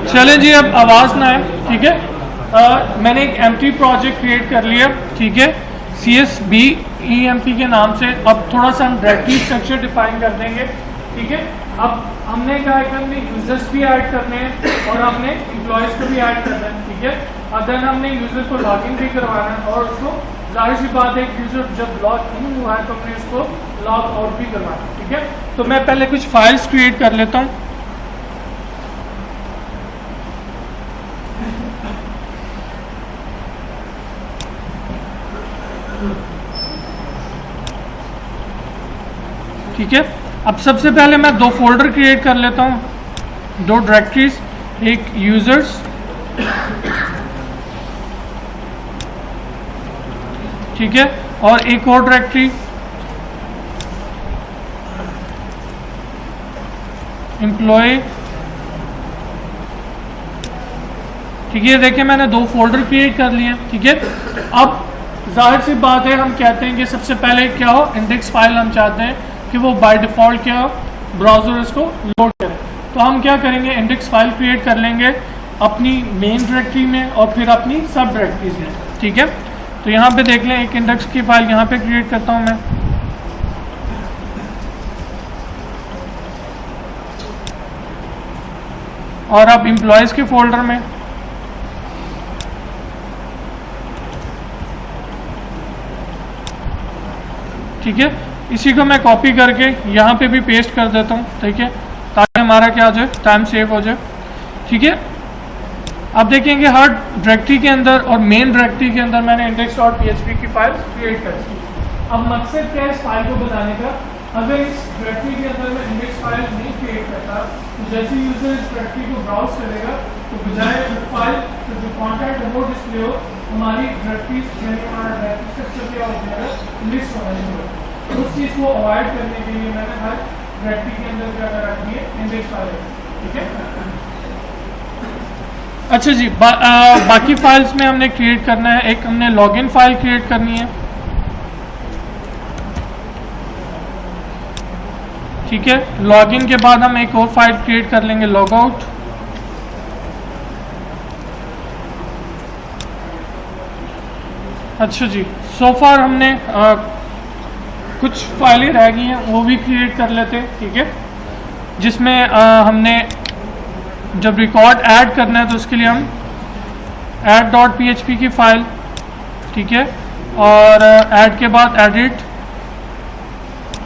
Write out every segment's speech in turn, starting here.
चले जी, अब आवाज़ ना है, ठीक है। मैंने एक एम्प्टी प्रोजेक्ट क्रिएट कर लिया, ठीक है, CSBEMP के नाम से। अब थोड़ा सा हम डायरेक्टरी स्ट्रक्चर डिफाइन कर देंगे, ठीक है। अब हमने क्या है कि हमने यूजर्स भी ऐड करने हैं और हमने एम्प्लॉयज़ को भी ऐड करना है, ठीक है। और देन हमने यूजर को लॉगिन भी करवाना है और उसको जाहिर सी बात है यूजर जब लॉग इन हुआ है तो हमने उसको लॉग आउट भी करवाना है, ठीक है। तो मैं पहले कुछ फाइल्स क्रिएट कर लेता हूँ। ठीक है, अब सबसे पहले मैं दो फोल्डर क्रिएट कर लेता हूँ, दो डायरेक्टरीज, एक यूजर्स, ठीक है, और एक और डायरेक्टरी एम्प्लॉय, ठीक है। देखिए मैंने दो फोल्डर क्रिएट कर लिए, ठीक है। अब जाहिर सी बात है हम कहते हैं कि सबसे पहले क्या हो, इंडेक्स फाइल हम चाहते हैं कि वो बाय डिफ़ॉल्ट क्या हो, ब्राउज़र इसको लोड करे। तो हम क्या करेंगे, इंडेक्स फाइल क्रिएट कर लेंगे अपनी मेन डायरेक्टरी में और फिर अपनी सब डायरेक्टरीज में, ठीक है। तो यहाँ पे देख लें, एक इंडेक्स की फाइल यहाँ पे क्रिएट करता हूँ मैं, और अब एम्प्लॉयज़ के फोल्डर में ठीक है, इसी को मैं कॉपी करके यहाँ पे भी पेस्ट कर देता हूँ, ठीक है, ताकि हमारा क्या हो जाए, टाइम सेव हो जाए, ठीक है। अब देखेंगे हर डायरेक्टरी के अंदर और मेन डायरेक्टरी के अंदर मैंने index.php की फाइल क्रिएट कर दी। अब मकसद क्या है इस फाइल को बताने का, अगर इस डायरेक्टरी के अंदर मैं इंडेक्स फाइल नहीं क्रिएट करता तो जैसे यूजर इस डायरेक्टरी को ब्राउज करेगा तो बजाय फाइल तो जो कॉन्टैक्ट है वो डिस्प्ले हो, हमारी डायरेक्टरी यानी हमारा डायरेक्टरी स्ट्रक्चर क्या हो जाएगा, लिस्ट होना शुरू हो। उस चीज़ को अवॉइड करने के लिए मैंने हर डायरेक्टरी के अंदर क्या कर रखी है, इंडेक्स फाइल, ठीक है। अच्छा जी, बाकी फाइल्स में हमने क्रिएट करना है, एक हमने लॉगिन फाइल क्रिएट करनी है, ठीक है। लॉगिन के बाद हम एक और फाइल क्रिएट कर लेंगे, लॉग आउट, अच्छा जी। सो फार हमने कुछ फाइलें रह गई हैं वो भी क्रिएट कर लेते हैं, ठीक है, जिसमें हमने जब रिकॉर्ड ऐड करना है तो उसके लिए हम add.php की फाइल, ठीक है, और ऐड के बाद एडिट,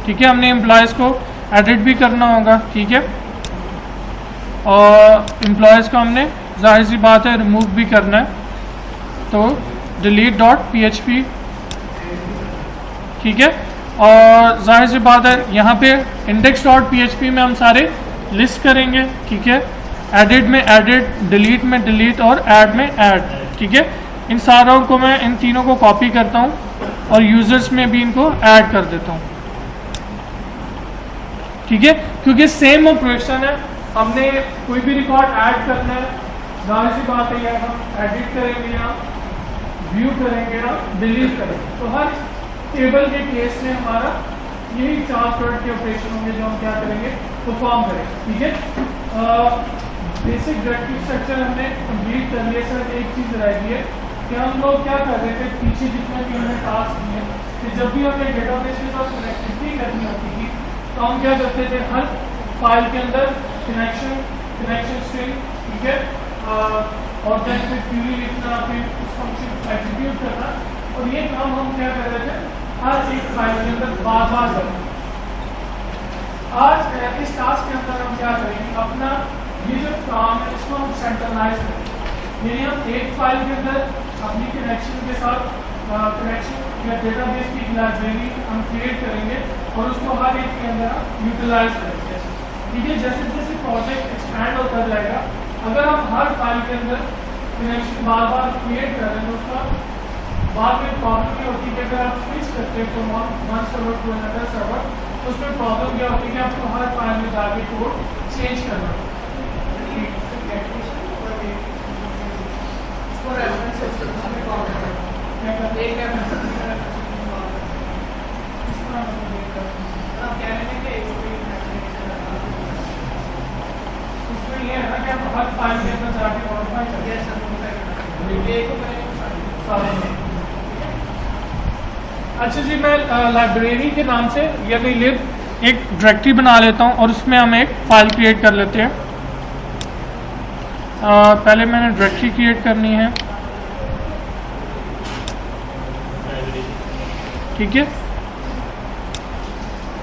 ठीक है, हमने एम्प्लॉयज़ को एडिट भी करना होगा, ठीक है, और एम्प्लॉयज़ को हमने जाहिर सी बात है रिमूव भी करना है, तो delete.php, ठीक है। और जाहिर सी बात है यहाँ पे index.php में हम सारे लिस्ट करेंगे, ठीक है, एडिट में एडिट, डिलीट में डिलीट और ऐड में ऐड, ठीक है। इन सारों को मैं इन तीनों को कॉपी करता हूँ और यूजर्स में भी इनको ऐड कर देता हूँ, ठीक है, क्योंकि सेम ऑपरेशन है, हमने कोई भी रिकॉर्ड ऐड करना है, जाहिर सी बात है यार हम एडिट करेंगे या व्यू करेंगे या डिलीट करेंगे, तो हर टेबल के केस में हमारा यही 4 तरह के ऑपरेशन होंगे जो हम क्या करेंगे, परफॉर्म करेंगे, ठीक है। बेसिक डायरेक्टरी स्ट्रक्चर हमने कंप्लीट कर लिया। सर एक चीज़ रह गई है कि हम लोग क्या कर रहे थे पीछे जितने भी हमने टास्क किए कि जब भी हमें डेटाबेस के साथ कनेक्टिविटी करनी होती थी तो हम क्या करते थे, हर फाइल के अंदर कनेक्शन स्ट्रिंग, ठीक है, और then फिर क्वेरी लिखना, फिर उस फंक्शन एग्जीक्यूट करना, और ये काम हम क्या कर रहे थे हर एक फाइल के अंदर बार बार करते। आज इस टास्क के अंदर हम क्या करेंगे, अपना ये जो काम है इसको हम सेंट्रलाइज करेंगे, यानी हम एक फाइल के अंदर अपनी कनेक्शन के साथ कनेक्शन या डेटाबेस की लाइब्रेरी हम क्रिएट करेंगे और उसको हर एक के अंदर हम यूटिलाइज करेंगे, ठीक है। जैसे जैसे प्रोजेक्ट एक्सपैंड होता जाएगा, अगर हम हर फाइल के अंदर कनेक्शन बार बार क्रिएट कर रहे हैं तो उसका बाद में प्रॉब्लम ये होती है कि अगर आप स्विच करते हैं from one server to another server तो उसमें प्रॉब्लम क्या होती है कि आपको हर फाइल में जाके कोड चेंज करना है। इसमें ये है ना कि हम हर फाइल के अंदर जाके मॉडिफाई करेंगे। अच्छा जी, मैं लाइब्रेरी के नाम से यानी लिब एक डायरेक्टरी बना लेता हूँ और उसमें हम एक फाइल क्रिएट कर लेते हैं। पहले मैंने डायरेक्टरी क्रिएट करनी है, ठीक है।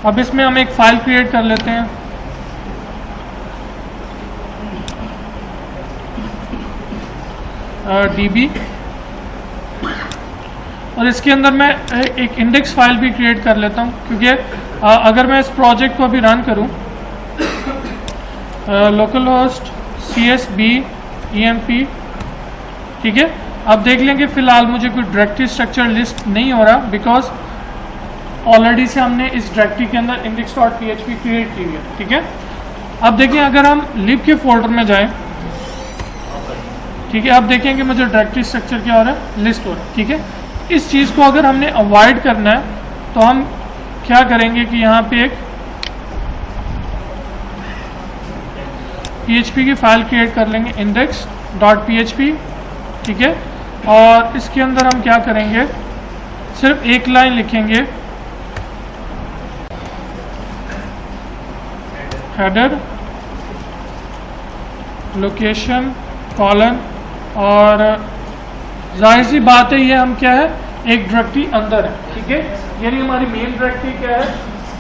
अब इसमें हम एक फाइल क्रिएट कर लेते हैं। DB, और इसके अंदर मैं एक इंडेक्स फाइल भी क्रिएट कर लेता हूँ, क्योंकि अगर मैं इस प्रोजेक्ट को अभी रन करूँ, लोकल होस्ट CSB EMP, ठीक है। अब देख लेंगे फिलहाल मुझे कोई डायरेक्टरी स्ट्रक्चर लिस्ट नहीं हो रहा, बिकॉज ऑलरेडी से हमने इस डायरेक्टरी के अंदर index.php क्रिएट की है, ठीक है। अब देखिए अगर हम लिब के फोल्डर में जाएं, ठीक है, अब देखेंगे मुझे डायरेक्टरी स्ट्रक्चर क्या हो रहा है, लिस्ट हो रहा है, ठीक है। इस चीज़ को अगर हमने अवॉइड करना है तो हम क्या करेंगे कि यहाँ पे एक PHP की फाइल क्रिएट कर लेंगे, index.php, ठीक है। और इसके अंदर हम क्या करेंगे, सिर्फ एक लाइन लिखेंगे, हेडर लोकेशन कॉलन, और जाहिर सी बात है ये हम क्या है, एक डायरेक्टरी अंदर है, ठीक है। यानी हमारी मेन डायरेक्टरी क्या है,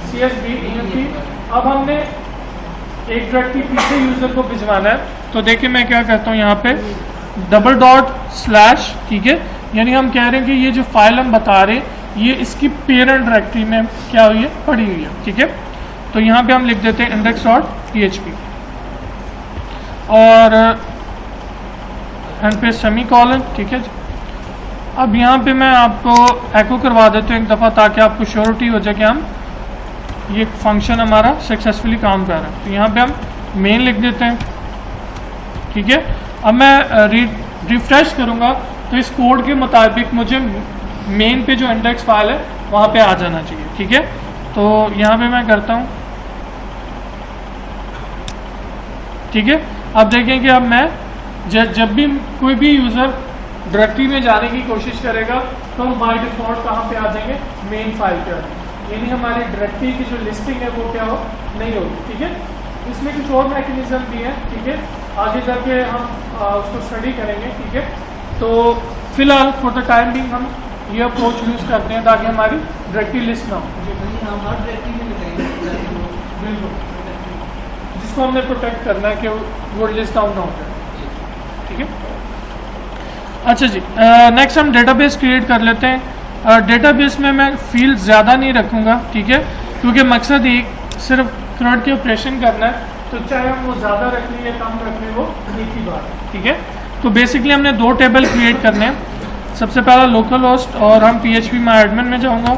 CSB EMP। अब हमने एक डायरेक्टरी पीछे यूजर को भिजवाना है, तो देखिए मैं क्या करता हूँ यहाँ पे // ठीक है। यानी हम कह रहे हैं कि ये जो फाइल हम बता रहे हैं ये इसकी पेरेंट डायरेक्टरी में क्या हुई है, पड़ी हुई है, ठीक है। तो यहाँ पे हम लिख देते हैं index.php और एंड पे सेमीकोलन, ठीक है। अब यहाँ पे मैं आपको एको करवा देता हूँ एक दफ़ा, ताकि आपको श्योरिटी हो जाए कि हम ये फंक्शन हमारा सक्सेसफुली काम कर रहा है। तो यहाँ पे हम मेन लिख देते हैं, ठीक है। अब मैं रिफ्रेश करूँगा तो इस कोड के मुताबिक मुझे मेन पे जो इंडेक्स फाइल है वहाँ पे आ जाना चाहिए, ठीक है। तो यहाँ पे मैं करता हूँ, ठीक है। अब देखें कि अब मैं जब भी कोई भी यूज़र डायरेक्टरी में जाने की कोशिश करेगा तो हम बाय डिफॉल्ट कहाँ पे आ जाएंगे, मेन फाइल पे आ जाएंगे। यानी हमारी डायरेक्टरी की जो लिस्टिंग है वो क्या हो, नहीं होगी, ठीक है। इसमें कुछ और मैकेनिज्म भी है, ठीक है, आगे जाके हम उसको स्टडी करेंगे, ठीक है। तो फिलहाल फॉर द टाइम बिंग हम ये अप्रोच यूज़ करते हैं ताकि हमारी डायरेक्टरी लिस्ट ना हो, बिल्कुल, जिसको हमने प्रोटेक्ट करना है कि वो लिस्ट डाउन ना हो जाए, ठीक है। अच्छा जी, नेक्स्ट हम डेटाबेस क्रिएट कर लेते हैं। डेटाबेस में मैं फील्ड ज़्यादा नहीं रखूँगा, ठीक है, क्योंकि मकसद एक सिर्फ CRUD के ऑपरेशन करना है, तो चाहे हम वो ज़्यादा रख लें या कम रख लें वो एक ही बात है, ठीक है। तो बेसिकली हमने 2 टेबल क्रिएट करने हैं। सबसे पहला लोकल होस्ट, और हम PHP माय एडमिन में जाऊँगा,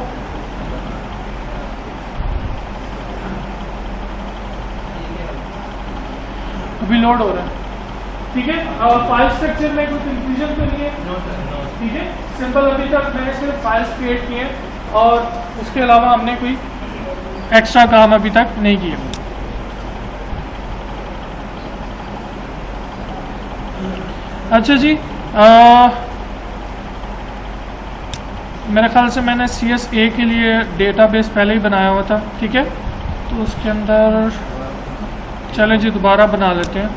अभी लोड हो रहा है, ठीक है। और फाइल स्ट्रक्चर में कोई कंफ्यूजन तो नहीं है, ठीक है। सिंपल, अभी तक मैंने सिर्फ फाइल्स क्रिएट किए हैं और उसके अलावा हमने कोई एक्स्ट्रा काम अभी तक नहीं किया। अच्छा जी, मेरे ख्याल से मैंने CSA के लिए डेटाबेस पहले ही बनाया हुआ था, ठीक है। तो उसके अंदर चलें जी दोबारा बना लेते हैं,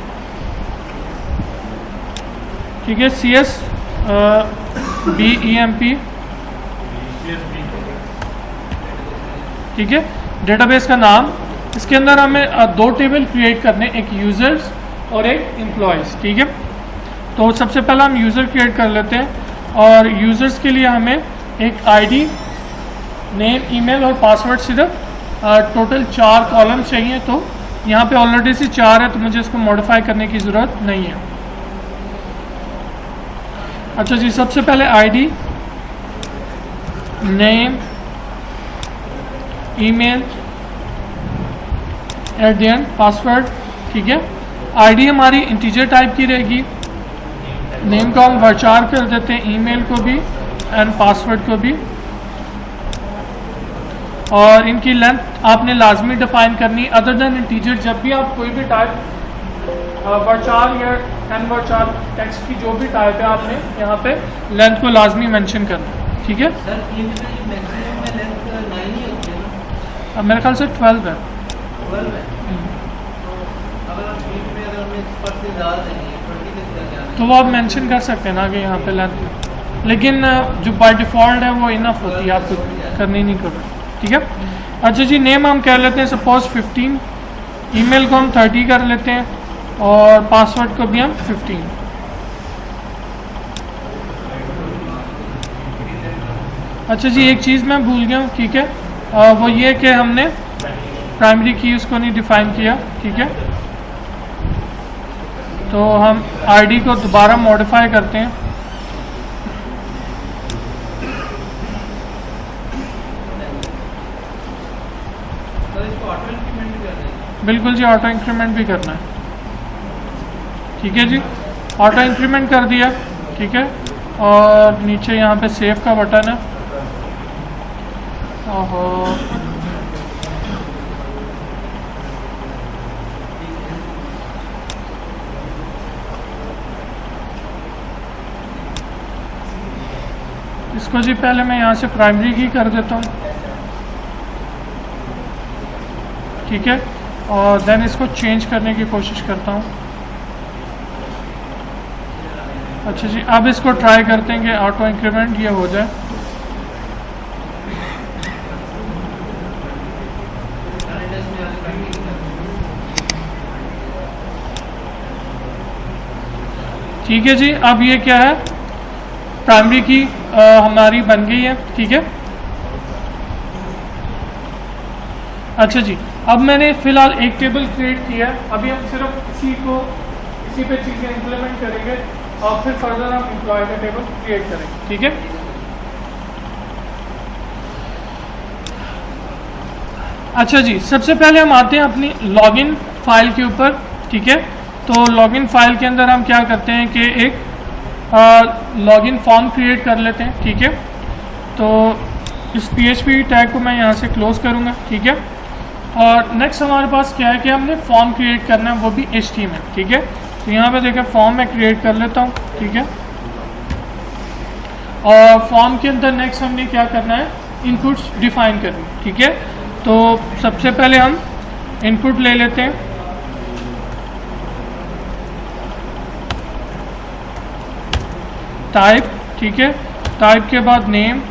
ठीक है। CSB EMP, ठीक है, डेटाबेस का नाम। इसके अंदर हमें 2 टेबल क्रिएट करने, एक यूज़र्स और एक एम्प्लॉयज़, ठीक है। तो सबसे पहला हम यूज़र क्रिएट कर लेते हैं, और यूज़र्स के लिए हमें एक ID, नेम, ईमेल और पासवर्ड, सिर्फ टोटल 4 कॉलम चाहिए। तो यहाँ पे ऑलरेडी से 4 है, तो मुझे इसको मॉडिफाई करने की ज़रूरत नहीं है। अच्छा जी, सबसे पहले ID, name, email, eight the and password, ठीक है। ID हमारी इंटीजर टाइप की रहेगी, नेम को हम varchar कर देते हैं, ईमेल को भी एंड पासवर्ड को भी, और इनकी लेंथ आपने लाजमी डिफाइन करनी। अदर देन इंटीजर जब भी आप कोई भी टाइप वर्चार या एन वर्चार टेक्स्ट की जो भी टाइप है आपने यहाँ पे लेंथ को लाजमी मेंशन करना है, ठीक है। सर मैक्सिमम में लेंथ 9 ही होती है ना? अब मेरे ख्याल से 12 है। 12 है। तो अगर फीट में अगर हमें पर से ज़्यादा देनी है 20 तक क्या क्या तो वो आप मेंशन कर सकते हैं ना कि यहाँ पे लेंथ में, लेकिन जो बाय डिफ़ॉल्ट है वो इनफ होती है, आपको करनी नहीं कर रही, ठीक है। अच्छा जी, नेम हम कह लेते हैं सपोज 15, ईमेल को हम 30 कर लेते हैं और पासवर्ड को भी हम 15। अच्छा जी, एक चीज़ मैं भूल गया हूँ, ठीक है, वो ये कि हमने प्राइमरी की उसको नहीं डिफाइन किया, ठीक है। तो हम आईडी को दोबारा मॉडिफाई करते हैं। तो इसको ऑटो इंक्रीमेंट भी करना है? बिल्कुल जी, ऑटो इंक्रीमेंट भी करना है, ठीक है जी। ऑटो इंक्रीमेंट कर दिया, ठीक है। और नीचे यहाँ पे सेव का बटन है। ओहो, इसको जी पहले मैं यहाँ से प्राइमरी की कर देता हूँ, ठीक है। और देन इसको चेंज करने की कोशिश करता हूँ। अच्छा जी, अब इसको ट्राई करते हैं कि ऑटो इंक्रीमेंट ये हो जाए। ठीक है जी, अब ये क्या है, प्राइमरी की हमारी बन गई है, ठीक है। अच्छा जी, अब मैंने फ़िलहाल एक टेबल क्रिएट किया है। अभी हम सिर्फ इसी पे चीज़ें इम्प्लीमेंट करेंगे और फिर फर्दर हम एम्प्लॉय का टेबल क्रिएट करेंगे, ठीक है। अच्छा जी, सबसे पहले हम आते हैं अपनी लॉगिन फाइल के ऊपर, ठीक है। तो लॉगिन फाइल के अंदर हम क्या करते हैं कि एक लॉगिन फॉर्म क्रिएट कर लेते हैं, ठीक है। तो इस PHP टैग को मैं यहाँ से क्लोज करूँगा, ठीक है। और नेक्स्ट हमारे पास क्या है कि हमने फॉर्म क्रिएट करना है, वो भी HTML, ठीक है। तो यहाँ पे देखिए फॉर्म मैं क्रिएट कर लेता हूँ, ठीक है। और फॉर्म के अंदर नेक्स्ट हमने क्या करना है, इनपुट्स डिफाइन करनी, ठीक है। तो सबसे पहले हम इनपुट ले लेते हैं, टाइप, ठीक है। टाइप के बाद नेम,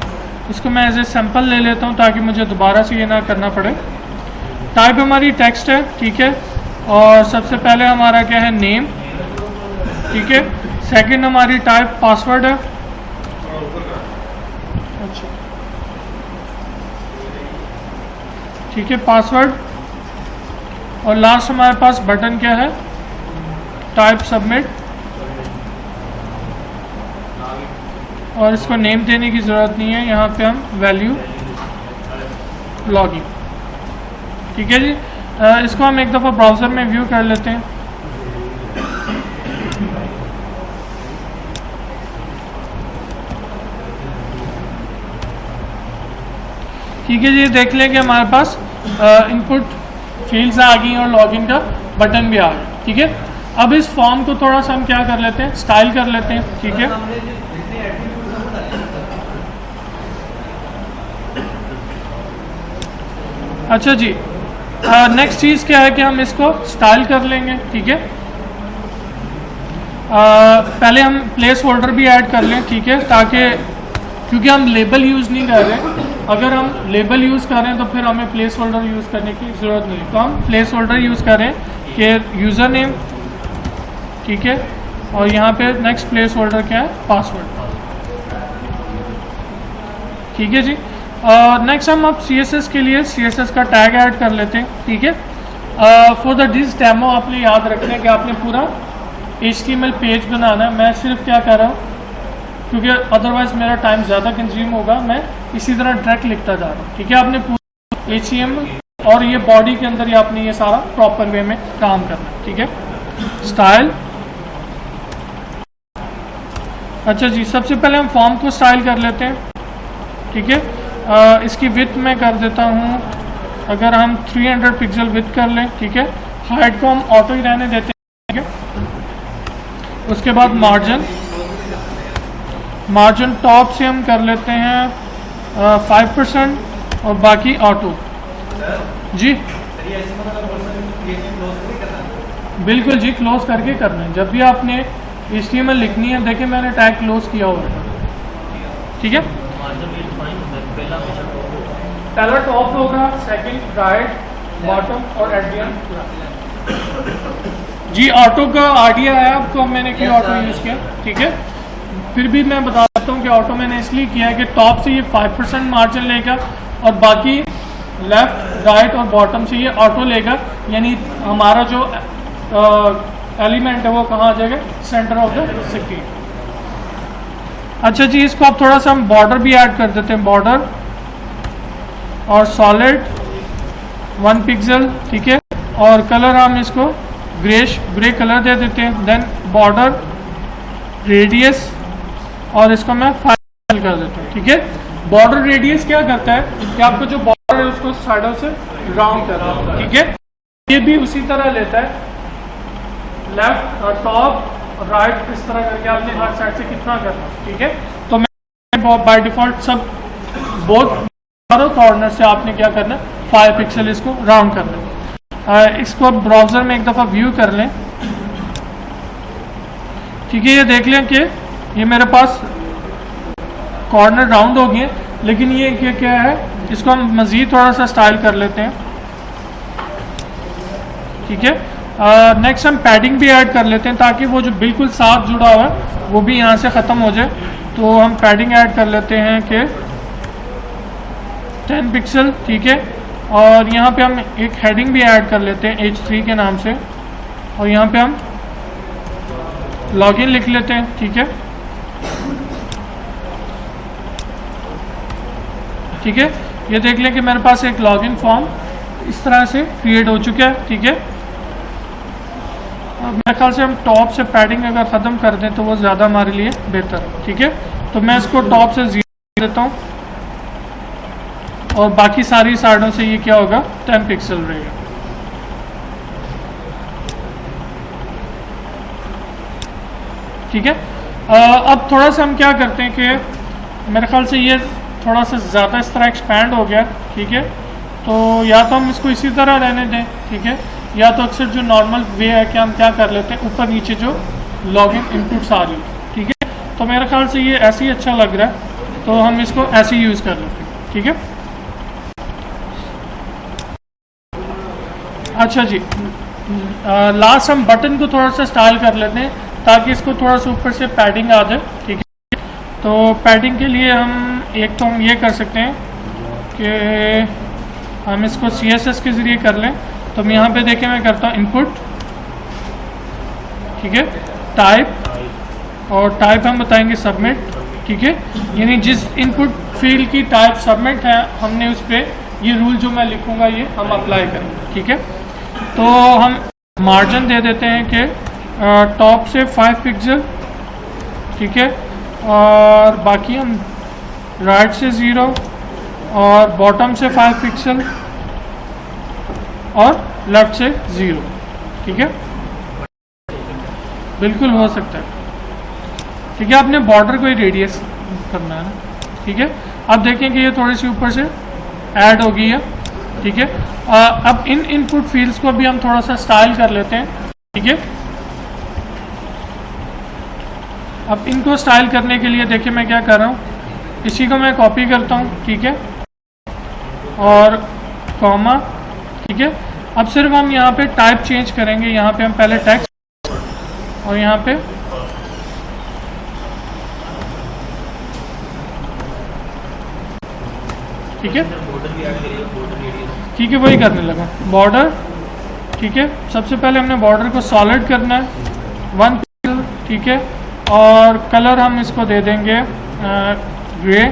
इसको मैं एज ए सैम्पल ले लेता हूँ ताकि मुझे दोबारा से ये ना करना पड़े। टाइप हमारी टेक्स्ट है, ठीक है। और सबसे पहले हमारा क्या है, नेम, ठीक है। सेकंड हमारी टाइप पासवर्ड है, अच्छा, ठीक है, पासवर्ड। और लास्ट हमारे पास बटन क्या है, टाइप सबमिट। और इसको नेम देने की ज़रूरत नहीं है, यहाँ पे हम वैल्यू लॉगिन, ठीक है जी। इसको हम एक दफ़ा ब्राउज़र में व्यू कर लेते हैं। ठीक है जी, देख लें कि हमारे पास इनपुट फील्ड्स आ गई और लॉगिन का बटन भी आ गया, ठीक है। अब इस फॉर्म को थोड़ा सा हम क्या कर लेते हैं, स्टाइल कर लेते हैं, ठीक है। अच्छा जी, नेक्स्ट चीज़ क्या है कि हम इसको स्टाइल कर लेंगे, ठीक है। पहले हम प्लेस होल्डर भी ऐड कर लें, ठीक है, ताकि क्योंकि हम लेबल यूज़ नहीं कर रहे, अगर हम लेबल यूज़ कर रहे हैं तो फिर हमें प्लेस होल्डर यूज़ करने की ज़रूरत नहीं है। तो हम प्लेस होल्डर यूज़ करें कि यूज़र नेम, ठीक है। और यहाँ पे नेक्स्ट प्लेस होल्डर क्या है, पासवर्ड, ठीक है जी। नेक्स्ट हम अब CSS के लिए CSS का टैग ऐड कर लेते हैं, ठीक है। फॉर द दिस डेमो आपने याद रखना है कि आपने पूरा HTML पेज बनाना है। मैं सिर्फ क्या कर रहा हूँ, क्योंकि अदरवाइज मेरा टाइम ज़्यादा कंज्यूम होगा, मैं इसी तरह डायरेक्ट लिखता जा रहा हूँ, ठीक है। आपने पूरा HTML और ये बॉडी के अंदर ही आपने ये सारा प्रॉपर वे में काम करना है, ठीक है। स्टाइल, अच्छा जी, सबसे पहले हम फॉर्म को स्टाइल कर लेते हैं, ठीक है। इसकी विड्थ मैं कर देता हूँ, अगर हम 300 पिक्सल विड्थ कर लें, ठीक है। हाइट को हम ऑटो ही रहने देते हैं, ठीक है। उसके बाद मार्जिन टॉप से हम कर लेते हैं 5% और बाकी ऑटो। जी बिल्कुल जी, क्लोज करके करना है। जब भी आपने HTML लिखनी है, देखिए मैंने टैग क्लोज किया हुआ है, ठीक है। पहला टॉप होगा, सेकंड राइट, बॉटम और एट द एंड। जी ऑटो का आइडिया है आपको, मैंने क्यों ऑटो यूज़ किया, ठीक है। फिर भी मैं बताता हूँ कि ऑटो मैंने इसलिए किया है कि टॉप से ये 5% मार्जिन लेगा और बाकी लेफ्ट, राइट और बॉटम से ये ऑटो लेगा, यानी हमारा जो एलिमेंट है वो कहाँ आ जाएगा, सेंटर ऑफ द सिटी। अच्छा जी, इसको आप थोड़ा सा हम बॉर्डर भी ऐड कर देते हैं, बॉर्डर और सॉलिड 1 पिक्सल, ठीक है। और कलर हम इसको ग्रे कलर दे देते हैं। देन बॉर्डर रेडियस और इसको मैं 5 कर देता हूँ, ठीक है। बॉर्डर रेडियस क्या करता है कि आपको जो बॉर्डर है उसको साइडों से राउंड करता है, ठीक है। ये भी उसी तरह लेता है, लेफ्ट और टॉप और राइट, इस तरह करके आपने हर साइड से कितना करना है, ठीक है। तो मैं बाय डिफॉल्ट सब बोथ कॉर्नर से आपने क्या करना है, 5 पिक्सल इसको राउंड करना है। इसको ब्राउजर में एक दफ़ा व्यू कर लें, ठीक है। ये देख लें कि ये मेरे पास कॉर्नर राउंड हो गए, लेकिन ये क्या है, इसको हम मज़ीद थोड़ा सा स्टाइल कर लेते हैं, ठीक है। नेक्स्ट हम पैडिंग भी ऐड कर लेते हैं ताकि वो जो बिल्कुल साफ जुड़ा हुआ है वो भी यहाँ से ख़त्म हो जाए। तो हम पैडिंग ऐड कर लेते हैं कि 10 पिक्सल, ठीक है। और यहाँ पे हम एक हेडिंग भी ऐड कर लेते हैं H3 के नाम से, और यहाँ पे हम लॉगिन लिख लेते हैं, ठीक है, ठीक है। ये देख लें कि मेरे पास एक लॉगिन फॉर्म इस तरह से क्रिएट हो चुका है, ठीक है। मेरे ख्याल से हम टॉप से पैडिंग अगर ख़त्म कर दें तो वो ज़्यादा हमारे लिए बेहतर है, ठीक है। तो मैं इसको टॉप से 0 देता हूँ और बाकी सारी साइडों से ये क्या होगा, 10 पिक्सल रहेगा, ठीक है। अब थोड़ा सा हम क्या करते हैं कि मेरे ख्याल से ये थोड़ा सा ज़्यादा इस तरह एक्सपैंड हो गया, ठीक है। तो या तो हम इसको इसी तरह रहने दें, ठीक है, या तो अक्सर जो नॉर्मल वे है कि हम क्या कर लेते हैं, ऊपर नीचे जो लॉगिन इनपुट्स आ रही है, ठीक है। तो मेरे ख्याल से ये ऐसे ही अच्छा लग रहा है, तो हम इसको ऐसे ही यूज़ कर लेते हैं, ठीक है। अच्छा जी, लास्ट हम बटन को थोड़ा सा स्टाइल कर लेते हैं ताकि इसको थोड़ा सा ऊपर से पैडिंग आ जाए, ठीक है। तो पैडिंग के लिए हम ये कर सकते हैं कि हम इसको CSS के ज़रिए कर लें। तो मैं यहाँ पे देखें, मैं करता हूँ इनपुट, ठीक है, टाइप, और टाइप हम बताएंगे सबमिट, ठीक है। यानी जिस इनपुट फील्ड की टाइप सबमिट है, हमने उस पर ये रूल जो मैं लिखूँगा ये हम अप्लाई करेंगे, ठीक है। तो हम मार्जिन दे देते हैं कि टॉप से 5 पिक्सल, ठीक है, और बाकी हम राइट से 0 और बॉटम से 5 पिक्सल और लेफ्ट से 0, ठीक है। बिल्कुल हो सकता है, ठीक है। आपने बॉर्डर को ही रेडियस करना है ना, ठीक है। अब देखें कि ये थोड़ी सी ऊपर से ऐड हो गई है, ठीक है। अब इन इनपुट फील्ड्स को भी हम थोड़ा सा स्टाइल कर लेते हैं, ठीक है। अब इनको स्टाइल करने के लिए देखिए मैं क्या कर रहा हूँ, इसी को मैं कॉपी करता हूँ, ठीक है, और कॉमा, ठीक है। अब सिर्फ हम यहाँ पे टाइप चेंज करेंगे, यहाँ पे हम पहले टेक्स्ट और यहाँ पे ठीक है, ठीक है, वही करने लगा। बॉर्डर, ठीक है, सबसे पहले हमने बॉर्डर को सॉलिड करना है 1 पिक्सल, ठीक है, और कलर हम इसको दे देंगे ग्रे,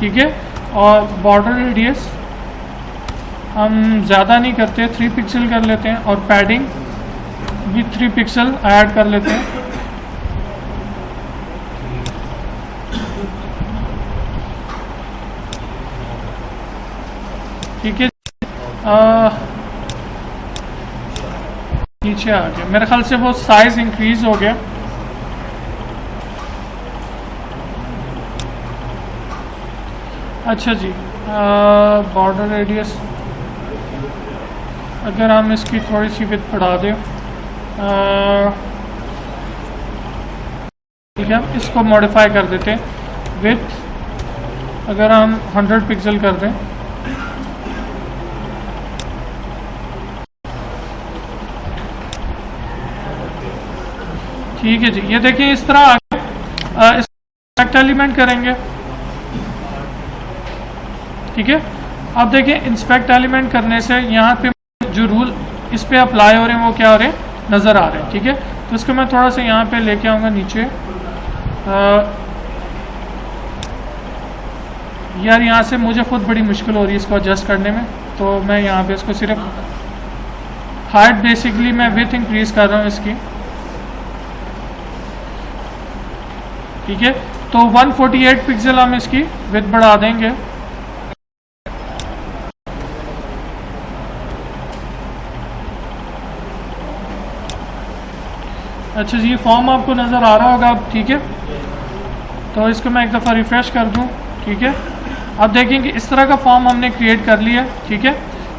ठीक है। और बॉर्डर रेडियस हम ज़्यादा नहीं करते, 3 पिक्सल कर लेते हैं, और पैडिंग भी 3 पिक्सल ऐड कर लेते हैं, ठीक है। नीचे आ गया, मेरे ख्याल से वो साइज इंक्रीज हो गया। अच्छा जी, बॉर्डर रेडियस अगर हम इसकी थोड़ी सी विड्थ बढ़ा दें, ठीक है, इसको मॉडिफाई कर देते हैं। विड्थ अगर हम 100 पिक्सल कर दें, ठीक है जी, ये देखिए इस तरह आगे इंस्पेक्ट एलिमेंट करेंगे, ठीक है। अब देखिए इंस्पेक्ट एलिमेंट करने से यहाँ पे जो रूल इस पे अप्लाई हो रहे हैं वो क्या हो रहे हैं, नज़र आ रहे हैं, ठीक है। तो इसको मैं थोड़ा सा यहाँ पे लेके आऊँगा नीचे। यार यहाँ से मुझे खुद बड़ी मुश्किल हो रही है इसको एडजस्ट करने में, तो मैं यहाँ पे इसको सिर्फ हाइट बेसिकली मैं विथ इंक्रीज कर रहा हूँ इसकी, ठीक है। तो 148 पिक्सल हम इसकी विड्थ बढ़ा देंगे। अच्छा जी, फॉर्म आपको नज़र आ रहा होगा अब, ठीक है। तो इसको मैं एक दफ़ा रिफ़्रेश कर दूं, ठीक है। अब देखें कि इस तरह का फॉर्म हमने क्रिएट कर लिया, ठीक है।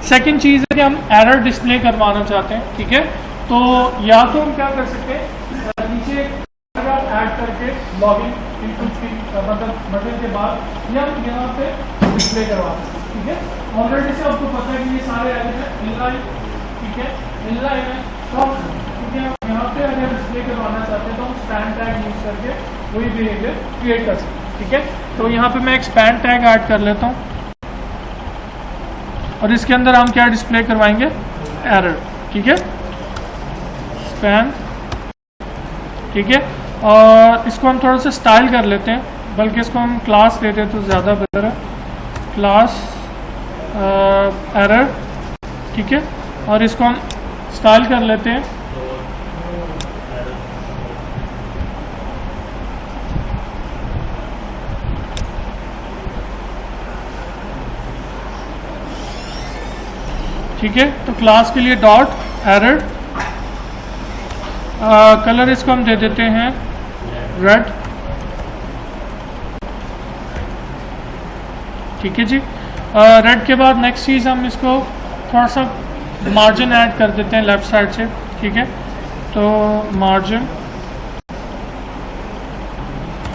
सेकंड चीज़ है कि हम एरर डिस्प्ले करवाना चाहते हैं, ठीक है। तो या तो हम क्या कर सकते हैं, नीचे ऐड करके लॉगिन इनपुट की मतलब बटन के बाद या यहाँ पे डिस्प्ले करवा सकते हैं, ठीक है। ऑलरेडी से आपको पता है कि ये सारे एरर हैं इनलाइन, ठीक है, इनलाइन है। तो यहाँ पे अगर डिस्प्ले करवाना चाहते हैं तो हम स्पैन टैग यूज करके वही बिहेवियर क्रिएट कर सकते हैं, ठीक है। तो यहाँ पे मैं एक स्पैन टैग ऐड कर लेता हूँ और इसके अंदर हम क्या डिस्प्ले करवाएंगे, एरर, ठीक है, स्पैन, ठीक है। और इसको हम थोड़ा सा स्टाइल कर लेते हैं, बल्कि इसको हम क्लास दे दें तो ज़्यादा बेहतर है, क्लास एरर, ठीक है। और इसको हम स्टाइल कर लेते हैं, ठीक है। तो क्लास के लिए डॉट एरर, कलर इसको हम दे देते हैं रेड, ठीक है जी। रेड के बाद नेक्स्ट चीज़ हम इसको थोड़ा सा मार्जिन ऐड कर देते हैं लेफ़्ट साइड से, ठीक है। तो मार्जिन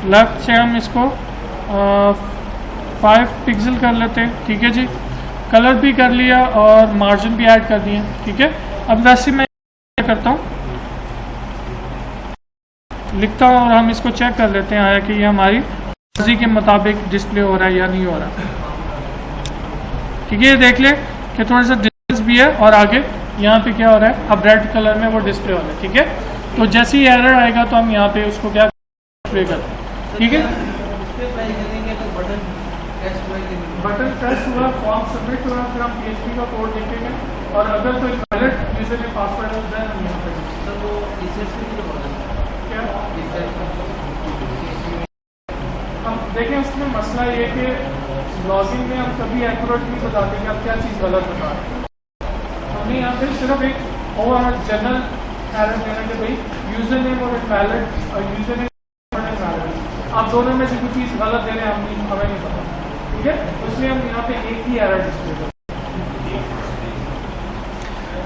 लेफ़्ट से हम इसको 5 पिक्सल कर लेते हैं, ठीक है जी। कलर भी कर लिया और मार्जिन भी ऐड कर दिए, ठीक है। अब वैसे मैं क्या करता हूँ, लिखता हूँ और हम इसको चेक कर लेते हैं आया कि ये हमारी मर्जी के मुताबिक डिस्प्ले हो रहा है या नहीं हो रहा, ठीक है। ये देख ले कि थोड़ा सा डिस्टेंस भी है और आगे यहाँ पे क्या हो रहा है, अब रेड कलर में वो डिस्प्ले हो रहा है, ठीक है। तो जैसे ही एरर आएगा तो हम यहाँ पे उसको क्या डिस्प्ले करते हैं, ठीक है। बटन प्रेस हुआ, फॉर्म सबमिट हुआ, फिर हम PHP का कोड लिखेंगे और अगर कोई वैलिड यूजर के पासवर्ड है तो हम यहाँ पे सर वो क्या हम देखें। उसमें मसला ये कि लॉगिन में हम कभी एक्यूरेट नहीं बताते कि आप क्या चीज़ गलत बता रहे हैं। हमने यहाँ पे सिर्फ एक ओवरऑल जनरल एरर देना कि भाई यूजर नेम और वैलिड और यूजर नेम और वैलिड, आप दोनों में से कोई चीज़ गलत दे रहे हैं, हमें नहीं पता, ठीक है। इसलिए हम यहाँ पे एक ही एरर डिस्प्ले करते हैं।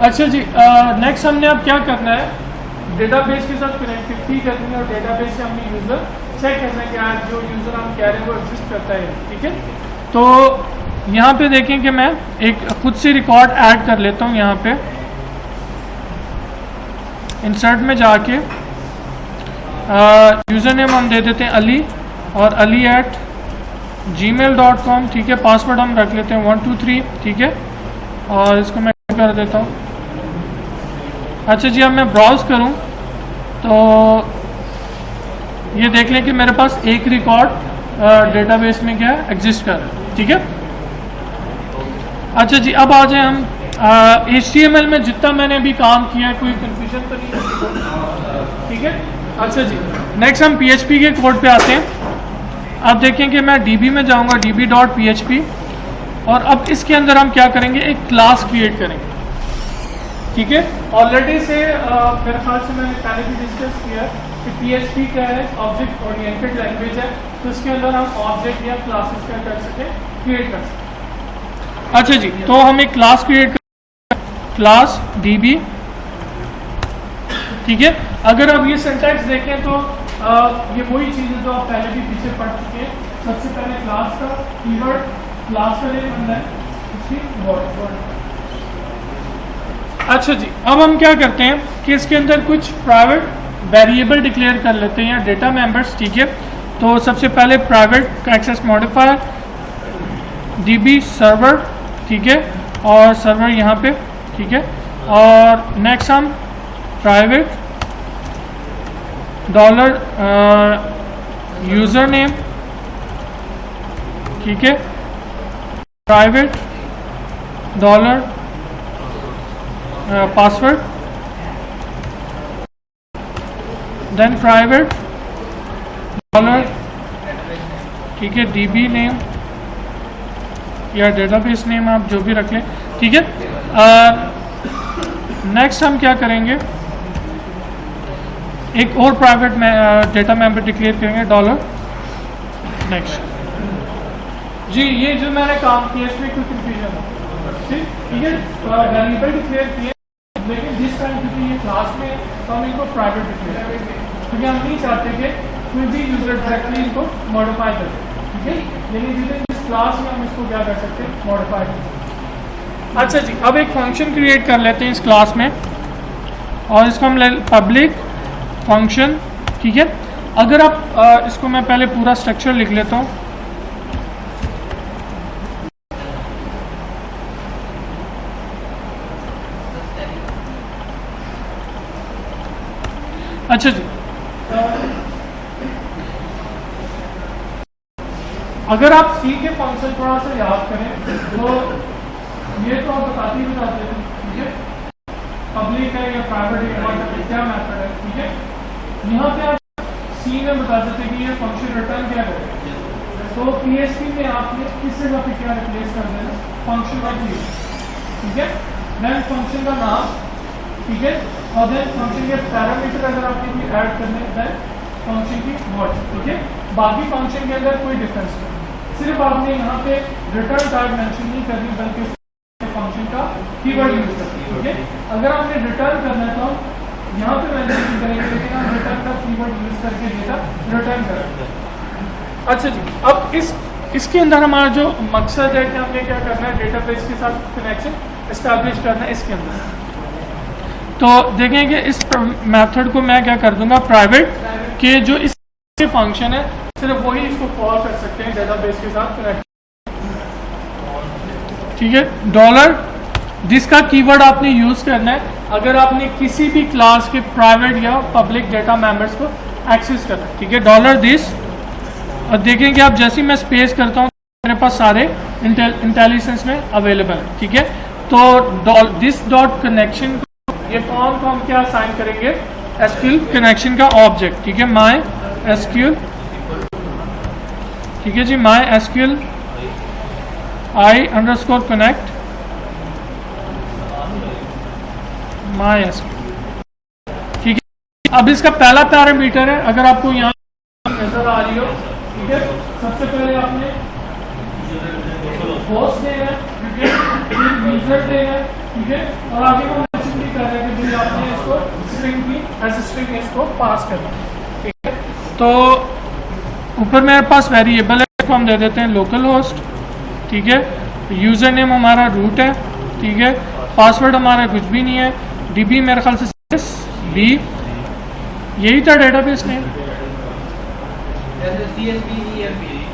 अच्छा जी, नेक्स्ट हमने अब क्या करना है, डेटाबेस के साथ कनेक्टिविटी करनी है और डेटाबेस से हमने यूज़र चेक करना है कि आज जो यूज़र हम कह रहे हैं वो एग्जिस्ट करता है, ठीक है। तो यहाँ पे देखें कि मैं एक खुद से रिकॉर्ड ऐड कर लेता हूँ। यहाँ पे इंसर्ट में जाके यूज़र नेम हम दे देते हैं अली और ali@gmail.com, ठीक है। पासवर्ड हम रख लेते हैं 123, ठीक है। और इसको मैं कर देता हूँ। अच्छा जी, अब मैं ब्राउज़ करूँ तो ये देख लें कि मेरे पास एक रिकॉर्ड डेटाबेस में क्या एग्जिस्ट कर रहा है, ठीक है। अच्छा जी, अब आ जाए हम HTML में जितना मैंने अभी काम किया है कोई कंफ्यूजन तो नहीं है, ठीक है। अच्छा जी, नेक्स्ट हम PHP के कोड पे आते हैं। अब देखें कि मैं DB में जाऊंगा, db.php, और अब इसके अंदर हम क्या करेंगे, एक क्लास क्रिएट करेंगे, ठीक है। ऑलरेडी से मेरे ख्याल से मैंने पहले भी डिस्कस किया कि PHP क्या है, ऑब्जेक्ट ओरिएंटेड लैंग्वेज है, तो इसके अंदर हम ऑब्जेक्ट या क्लासेस क्या कर सकें, क्रिएट कर सकें। अच्छा जी, तो हम एक क्लास क्रिएट कर, क्लास DB, ठीक है। अगर आप ये सिंटैक्स देखें तो ये वही चीज़ है जो आप पहले भी पीछे पढ़ चुके हैं। सबसे पहले क्लास का कीवर्ड, क्लास का नेम बनना है, उसकी वर्ड। अच्छा जी, अब हम क्या करते हैं कि इसके अंदर कुछ प्राइवेट वेरिएबल डिक्लेयर कर लेते हैं या डेटा मेंबर्स, ठीक है। तो सबसे पहले private access modifier DB server, ठीक है, और सर्वर यहाँ पे, ठीक है। और नेक्स्ट हम प्राइवेट डॉलर यूजर नेम, ठीक है, private dollar password, then private dollar, ठीक है, DB नेम या डेटाबेस नेम आप जो भी रख लें, ठीक है। नेक्स्ट हम क्या करेंगे, एक और प्राइवेट डेटा मेंबर डिक्लेयर करेंगे, डॉलर नेक्स्ट। जी, ये जो मैंने काम किया इसमें कोई कंफ्यूजन है, ठीक है। वेरिएबल डिक्लेयर किए, लेकिन जिस टाइम क्योंकि ये क्लास में तो हम इनको प्राइवेट डिक्लेयर करेंगे, क्योंकि हम नहीं चाहते कि कोई भी यूजर डायरेक्टली इनको मॉडिफाई कर दे, ठीक है। लेकिन जिस क्लास में हम इसको क्या कर सकते हैं, मॉडिफाई कर सकते हैं। अच्छा जी, अब एक फंक्शन क्रिएट कर लेते हैं इस क्लास में, और इसको हम पब्लिक फंक्शन, ठीक है। अगर आप इसको मैं पहले पूरा स्ट्रक्चर लिख लेता हूँ। अच्छा जी, अगर आप C के फंक्शन थोड़ा सा याद करें तो ये तो आप बताते ही बताते हैं, ठीक है। पब्लिक है या प्राइवेट है, क्या मेथड है, ठीक है। यहाँ पे आप C में बता देते हैं कि ये फंक्शन रिटर्न क्या करेगा। तो PHP में आपने किस जगह पे क्या रिप्लेस कर देना, फंक्शन का यूज, ठीक है। देन फंक्शन का नाम, ठीक है, और देन फंक्शन के पैरामीटर अगर आपने कोई ऐड करने हैं, देन फंक्शन की वर्ड, ठीक है। बाकी फंक्शन के अंदर कोई डिफरेंस नहीं, सिर्फ आपने यहाँ पे रिटर्न टाइप मेंशन नहीं करनी, बल्कि फंक्शन का कीवर्ड यूज करना, ठीक है। अगर आपने रिटर्न करना है तो यहाँ पे मेंशन नहीं करेंगे, लेकिन हम रिटर्न का कीवर्ड यूज करके डेटा रिटर्न करेंगे। अच्छा जी, अब इसके अंदर हमारा जो मकसद है कि हमने क्या करना है, डेटाबेस के साथ कनेक्शन एस्टैब्लिश करना है इसके अंदर। तो देखें कि इस मेथड को मैं क्या कर दूंगा, प्राइवेट के जो इस फंक्शन है सिर्फ वही इसको कॉल कर सकते हैं डेटाबेस के साथ कनेक्ट, ठीक है। डॉलर जिसका कीवर्ड आपने यूज करना है अगर आपने किसी भी क्लास के प्राइवेट या पब्लिक डेटा मेंबर्स को एक्सेस करना है, ठीक है। डॉलर दिस, और देखें कि आप जैसे मैं स्पेस करता हूँ मेरे पास सारे इंटेलिजेंस में अवेलेबल है, ठीक है। तो दिस डॉट कनेक्शन, ये फॉर्म को हम क्या असाइन करेंगे, SQL कनेक्शन का ऑब्जेक्ट, ठीक है, माई SQL, ठीक है जी, माई SQL I _connect my SQL, ठीक है। अब इसका पहला पैरामीटर है, अगर आपको यहाँ नजर आ रही हो, ठीक है। सबसे पहले आपने होस्ट देना है, ठीक है, यूजर देना है, ठीक है, और आगे को मेंशन भी कर रहे हैं कि आपने इसको स्ट्रिंग की एज स्ट्रिंग इसको पास करना है, ठीक है। तो ऊपर मेरे पास वेरिएबल है, इसको हम दे देते हैं लोकल होस्ट, ठीक है। यूजर नेम हमारा रूट है, ठीक है। पासवर्ड हमारा कुछ भी नहीं है। DB मेरे ख्याल से B, यही था डेटाबेस नेम,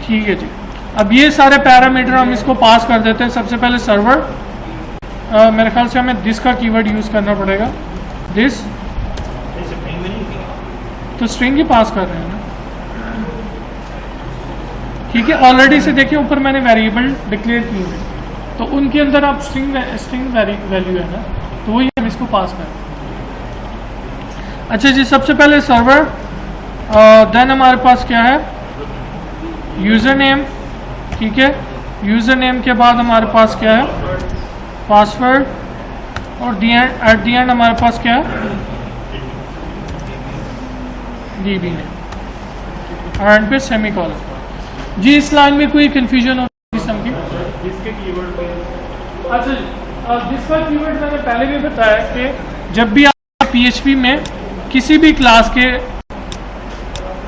ठीक है जी। अब ये सारे पैरामीटर हम इसको पास कर देते हैं। सबसे पहले सर्वर, मेरे ख्याल से हमें दिस का कीवर्ड यूज करना पड़ेगा, दिस, तो स्ट्रिंग ही पास कर रहे हैं ना, ठीक है। ऑलरेडी से देखिए ऊपर मैंने वेरिएबल डिक्लेयर किए हैं, तो उनके अंदर आप स्ट्रिंग वैल्यू है ना, तो वही हम इसको पास करें। अच्छा जी, सबसे पहले सर्वर, देन हमारे पास क्या है, यूज़र नेम, ठीक है। यूज़र नेम के बाद हमारे पास क्या है, पासवर्ड, और एट दी एंड हमारे पास क्या है, DB ने, एंड पे सेमी कॉलन। जी इस लाइन में कोई कंफ्यूजन हो किस्म की? इसके कीवर्ड में अच्छा जी, जिसका कीवर्ड मैंने पहले भी बताया कि जब भी आप PHP में किसी भी क्लास के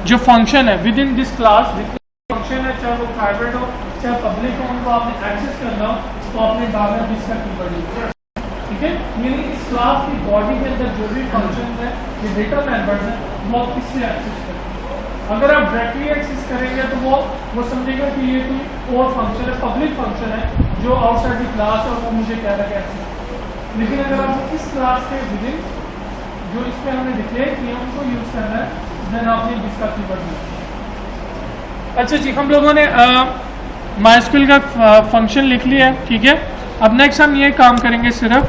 जो फंक्शन है विद इन दिस क्लास, जितने फंक्शन है चाहे वो प्राइवेट हो चाहे पब्लिक हो, उनको आपने एक्सेस करना हो तो आपने डालना जिसका कीवर्ड यूज, ठीक है। यानी इस क्लास की बॉडी के अंदर जो भी फंक्शन है, जो डेटा मेंबर्स हैं, वो आप किससे एक्सेस करें। अगर आप डायरेक्टली एक्सेस करेंगे तो वो समझेगा कि ये कोई और फंक्शन है, पब्लिक फंक्शन है जो आउटसाइड की क्लास है और वो मुझे कह रहा है एक्सेस। लेकिन अगर आप इस क्लास के विदिन जो इस पर हमने डिक्लेयर किया उनको यूज करना है, देन आपने इसका कीवर्ड यूज। अच्छा जी, हम लोगों ने MySQL का फंक्शन लिख लिया है, ठीक है। अब नेक्स्ट हम ये काम करेंगे सिर्फ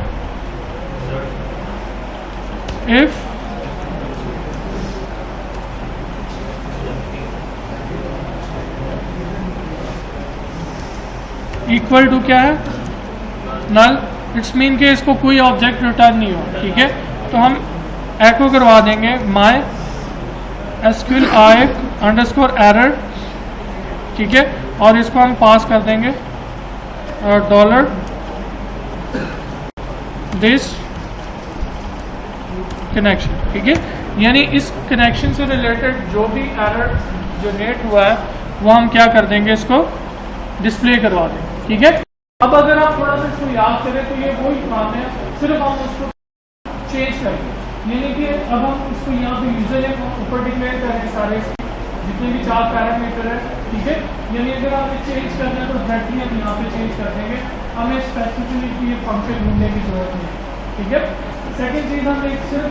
इफ इक्वल टू क्या है, नल, इट्स मीन के इसको कोई ऑब्जेक्ट रिटर्न नहीं हो, ठीक है। तो हम एको करवा देंगे MySQL _error, ठीक है, और इसको हम पास कर देंगे $this कनेक्शन, ठीक है। यानी इस कनेक्शन से रिलेटेड जो भी एरर जनरेट हुआ है वो हम क्या कर देंगे, इसको डिस्प्ले करवा देंगे, ठीक है। अब अगर आप थोड़ा सा इसको याद करें तो ये वही काम है, सिर्फ हम उसको चेंज करेंगे। यानी कि अब हम इसको यहाँ पे यूजर नेम ऊपर डिक्लेयर करेंगे सारे जितने भी 4 पैरामीटर है, ठीक है। यानी अगर हमें चेंज करना है तो डायरेक्टली हम यहाँ पे चेंज कर देंगे, हमें स्पेसिफिकली ये फंक्शन ढूंढने की जरूरत नहीं, ठीक है। सेकेंड चीज हमें सिर्फ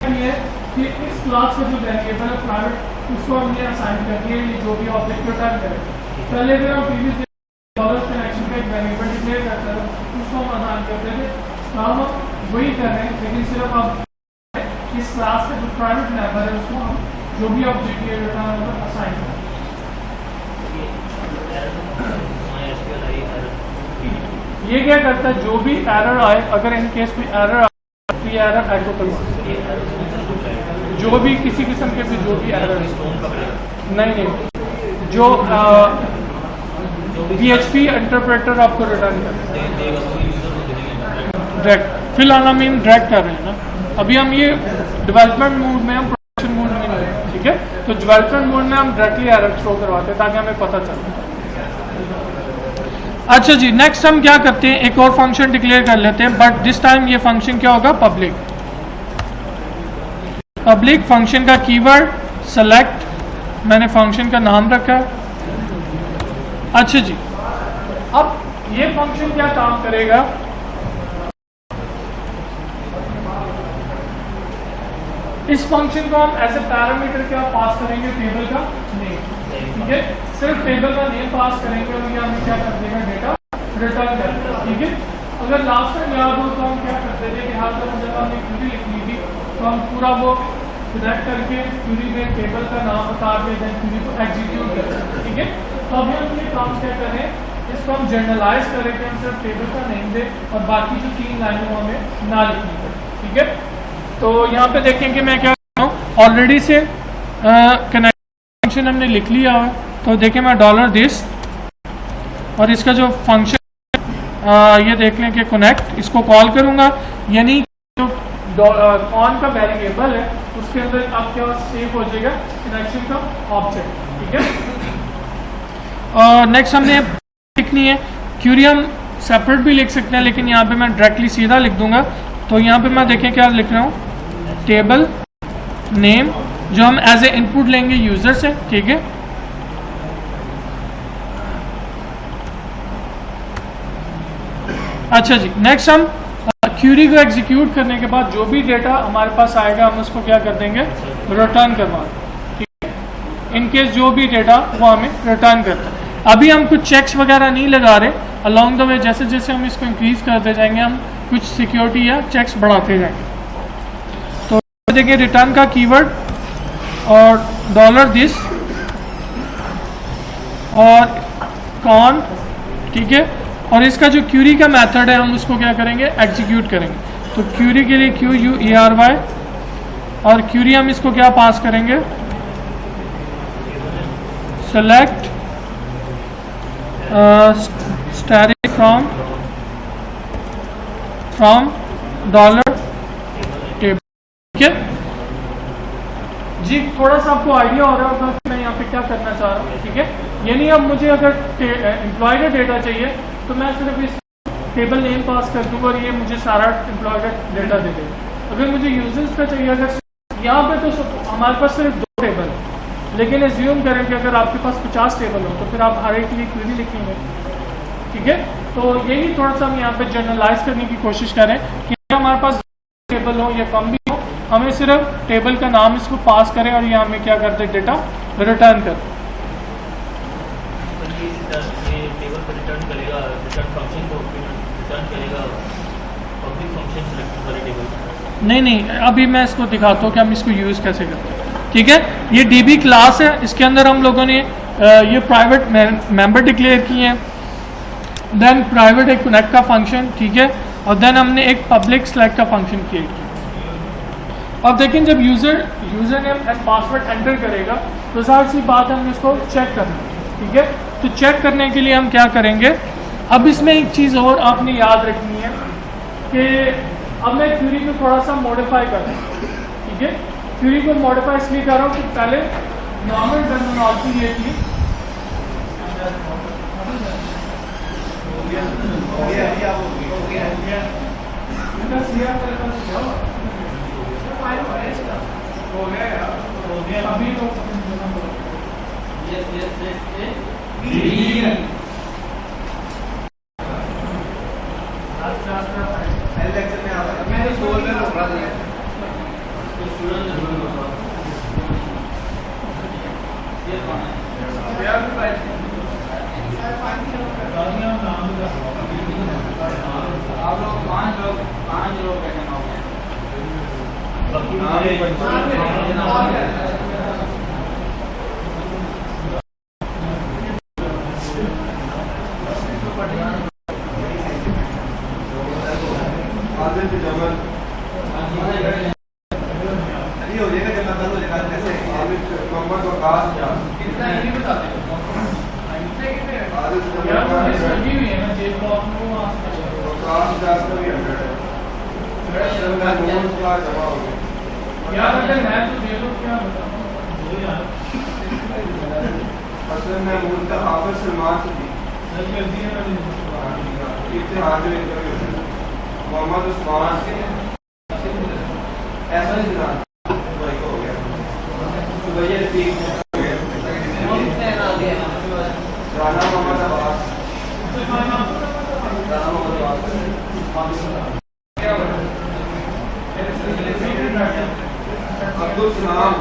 ये है कि इस क्लास का जो वेरिएबल है प्राइवेट, उसको हमने असाइन कर दिया, ये जो भी ऑब्जेक्ट रिटर्न करे। पहले अगर हम प्रीवियस कनेक्शन का एक वेरिएबल डिक्लेयर करते हैं उसको हम असाइन करते थे, हम वही कर रहे हैं, लेकिन सिर्फ अब इस क्लास का जो प्राइवेट मेंबर है उसको हम जो भी ऑब्जेक्ट ये रिटर्न होगा असाइन करें। ये क्या करता है, जो भी एरर आए, अगर इन केस कोई एरर आए तो ये एरर एको करवा, जो भी किसी किस्म के भी जो भी एरर नहीं, जो PHP इंटरप्रेटर आपको रिटर्न कर डायरेक्ट। फिलहाल हम इन डायरेक्ट कर रहे हैं ना, अभी हम ये डेवलपमेंट मोड में, हम प्रोडक्शन मोड में नहीं है, ठीक है। तो डेवलपमेंट मोड में हम डायरेक्टली एरर थ्रो करवाते हैं ताकि हमें पता चले। अच्छा जी, नेक्स्ट हम क्या करते हैं, एक और फंक्शन डिक्लेयर कर लेते हैं, बट दिस टाइम ये फंक्शन क्या होगा, पब्लिक फंक्शन का कीवर्ड सेलेक्ट, मैंने फंक्शन का नाम रखा है। अच्छा जी, अब ये फंक्शन क्या काम करेगा, इस फंक्शन को हम एज ए पैरामीटर क्या पास करेंगे, टेबल का नेम, ठीक है। सिर्फ टेबल का नेम पास करेंगे और ये हमें क्या कर देगा, डेटा रिटर्न कर देगा, ठीक है। अगर लास्ट टाइम याद हो तो हम क्या करते थे कि हर दफा जब हमने क्वेरी लिखनी थी तो हम पूरा वो सिलेक्ट करके क्वेरी में टेबल का नाम बता के देन क्वेरी को एग्जीक्यूट करते हैं, ठीक है। तो अभी हम ये काम क्या करें, इसको हम जनरलाइज करें कि हम सिर्फ टेबल का नेम दें और बाकी जो 3 लाइनें हमें ना लिखनी पड़े, ठीक है। तो यहाँ पे देखें कि मैं क्या कर रहा हूँ, ऑलरेडी से कनेक्शन हमने लिख लिया है, तो देखें मैं $this और इसका जो फंक्शन ये देख लें कि कनेक्ट, इसको कॉल करूँगा, यानी जो ऑन का वेरिएबल है उसके अंदर अब क्या सेव हो जाएगा, कनेक्शन का ऑब्जेक्ट, ठीक है। और नेक्स्ट हमने लिखनी है क्यूरी, हम सेपरेट भी लिख सकते हैं, लेकिन यहाँ पे मैं डायरेक्टली सीधा लिख दूंगा। तो यहाँ पे मैं देखें क्या लिख रहा हूँ, टेबल नेम, जो हम एज ए इनपुट लेंगे यूजर से, ठीक है। अच्छा जी, नेक्स्ट हम क्यूरी को एग्जीक्यूट करने के बाद जो भी डेटा हमारे पास आएगा हम उसको क्या कर देंगे, रिटर्न करवा देंगे, ठीक है। इनकेस जो भी डेटा वो हमें रिटर्न करता है। अभी हम कुछ चेक्स वगैरह नहीं लगा रहे, अलोंग द वे जैसे जैसे हम इसको इंक्रीज करते जाएंगे हम कुछ सिक्योरिटी या चेक्स बढ़ाते जाएंगे। तो देखिए रिटर्न का कीवर्ड और $this और कॉन, ठीक है। और इसका जो क्यूरी का मेथड है हम उसको क्या करेंगे, एग्जीक्यूट करेंगे। तो क्यूरी के लिए QUERY, और क्यूरी हम इसको क्या पास करेंगे, select static from dollar table. ठीक है जी, थोड़ा सा आपको आइडिया हो रहा होगा कि मैं यहाँ पे क्या करना चाह रहा हूँ। ठीक है, यानी अब मुझे अगर एम्प्लॉय का डेटा चाहिए तो मैं सिर्फ इस टेबल नेम पास कर दूंगा और ये मुझे सारा एम्प्लॉय का डेटा दे देगा। अगर मुझे यूजर्स का चाहिए, अगर यहाँ पे तो हमारे पास सिर्फ 2 टेबल है, लेकिन एज्यूम करें कि अगर आपके पास 50 टेबल हो तो फिर आप हर एक के लिए क्वेरी लिखेंगे। ठीक है, तो यही थोड़ा सा हम यहाँ पे जनरलाइज करने की कोशिश करें कि हमारे पास टेबल हो या कम भी हो, हमें सिर्फ टेबल का नाम इसको पास करें और यहाँ हमें क्या करते डेटा रिटर्न कर। ये टेबल पर रिटर्न करेगा, रिटर्न फंक्शन को रिटर्न करेगा पब्लिक फंक्शन सिलेक्ट वाले टेबल। नहीं, अभी मैं इसको दिखाता हूँ कि हम इसको यूज़ कैसे करते हैं। ठीक है, ये DB क्लास है, इसके अंदर हम लोगों ने ये प्राइवेट मेंबर डिक्लेयर किए हैं, देन प्राइवेट एक कनेक्ट का फंक्शन, ठीक है, और देन हमने एक पब्लिक सेलेक्ट का फंक्शन क्रिएट किया। अब देखें जब user name and password enter करेगा तो ज़ाहिर सी बात है हमें इसको चेक करना है। ठीक है, तो चेक करने के लिए हम क्या करेंगे, अब इसमें एक चीज़ और आपने याद रखनी है कि अब मैं क्यूरी को थोड़ा सा मॉडिफाई कर रहा हूँ। ठीक है, क्यूरी को मॉडिफाई इसलिए कर रहा हूँ कि पहले नॉर्मल टर्मिनोलॉजी ये थी, आप लोग 5 लोग कैसे मोहम्मद उस्मान ऐसा ही हो गया राना मोहम्मद अब्बास अब्दुल सलाम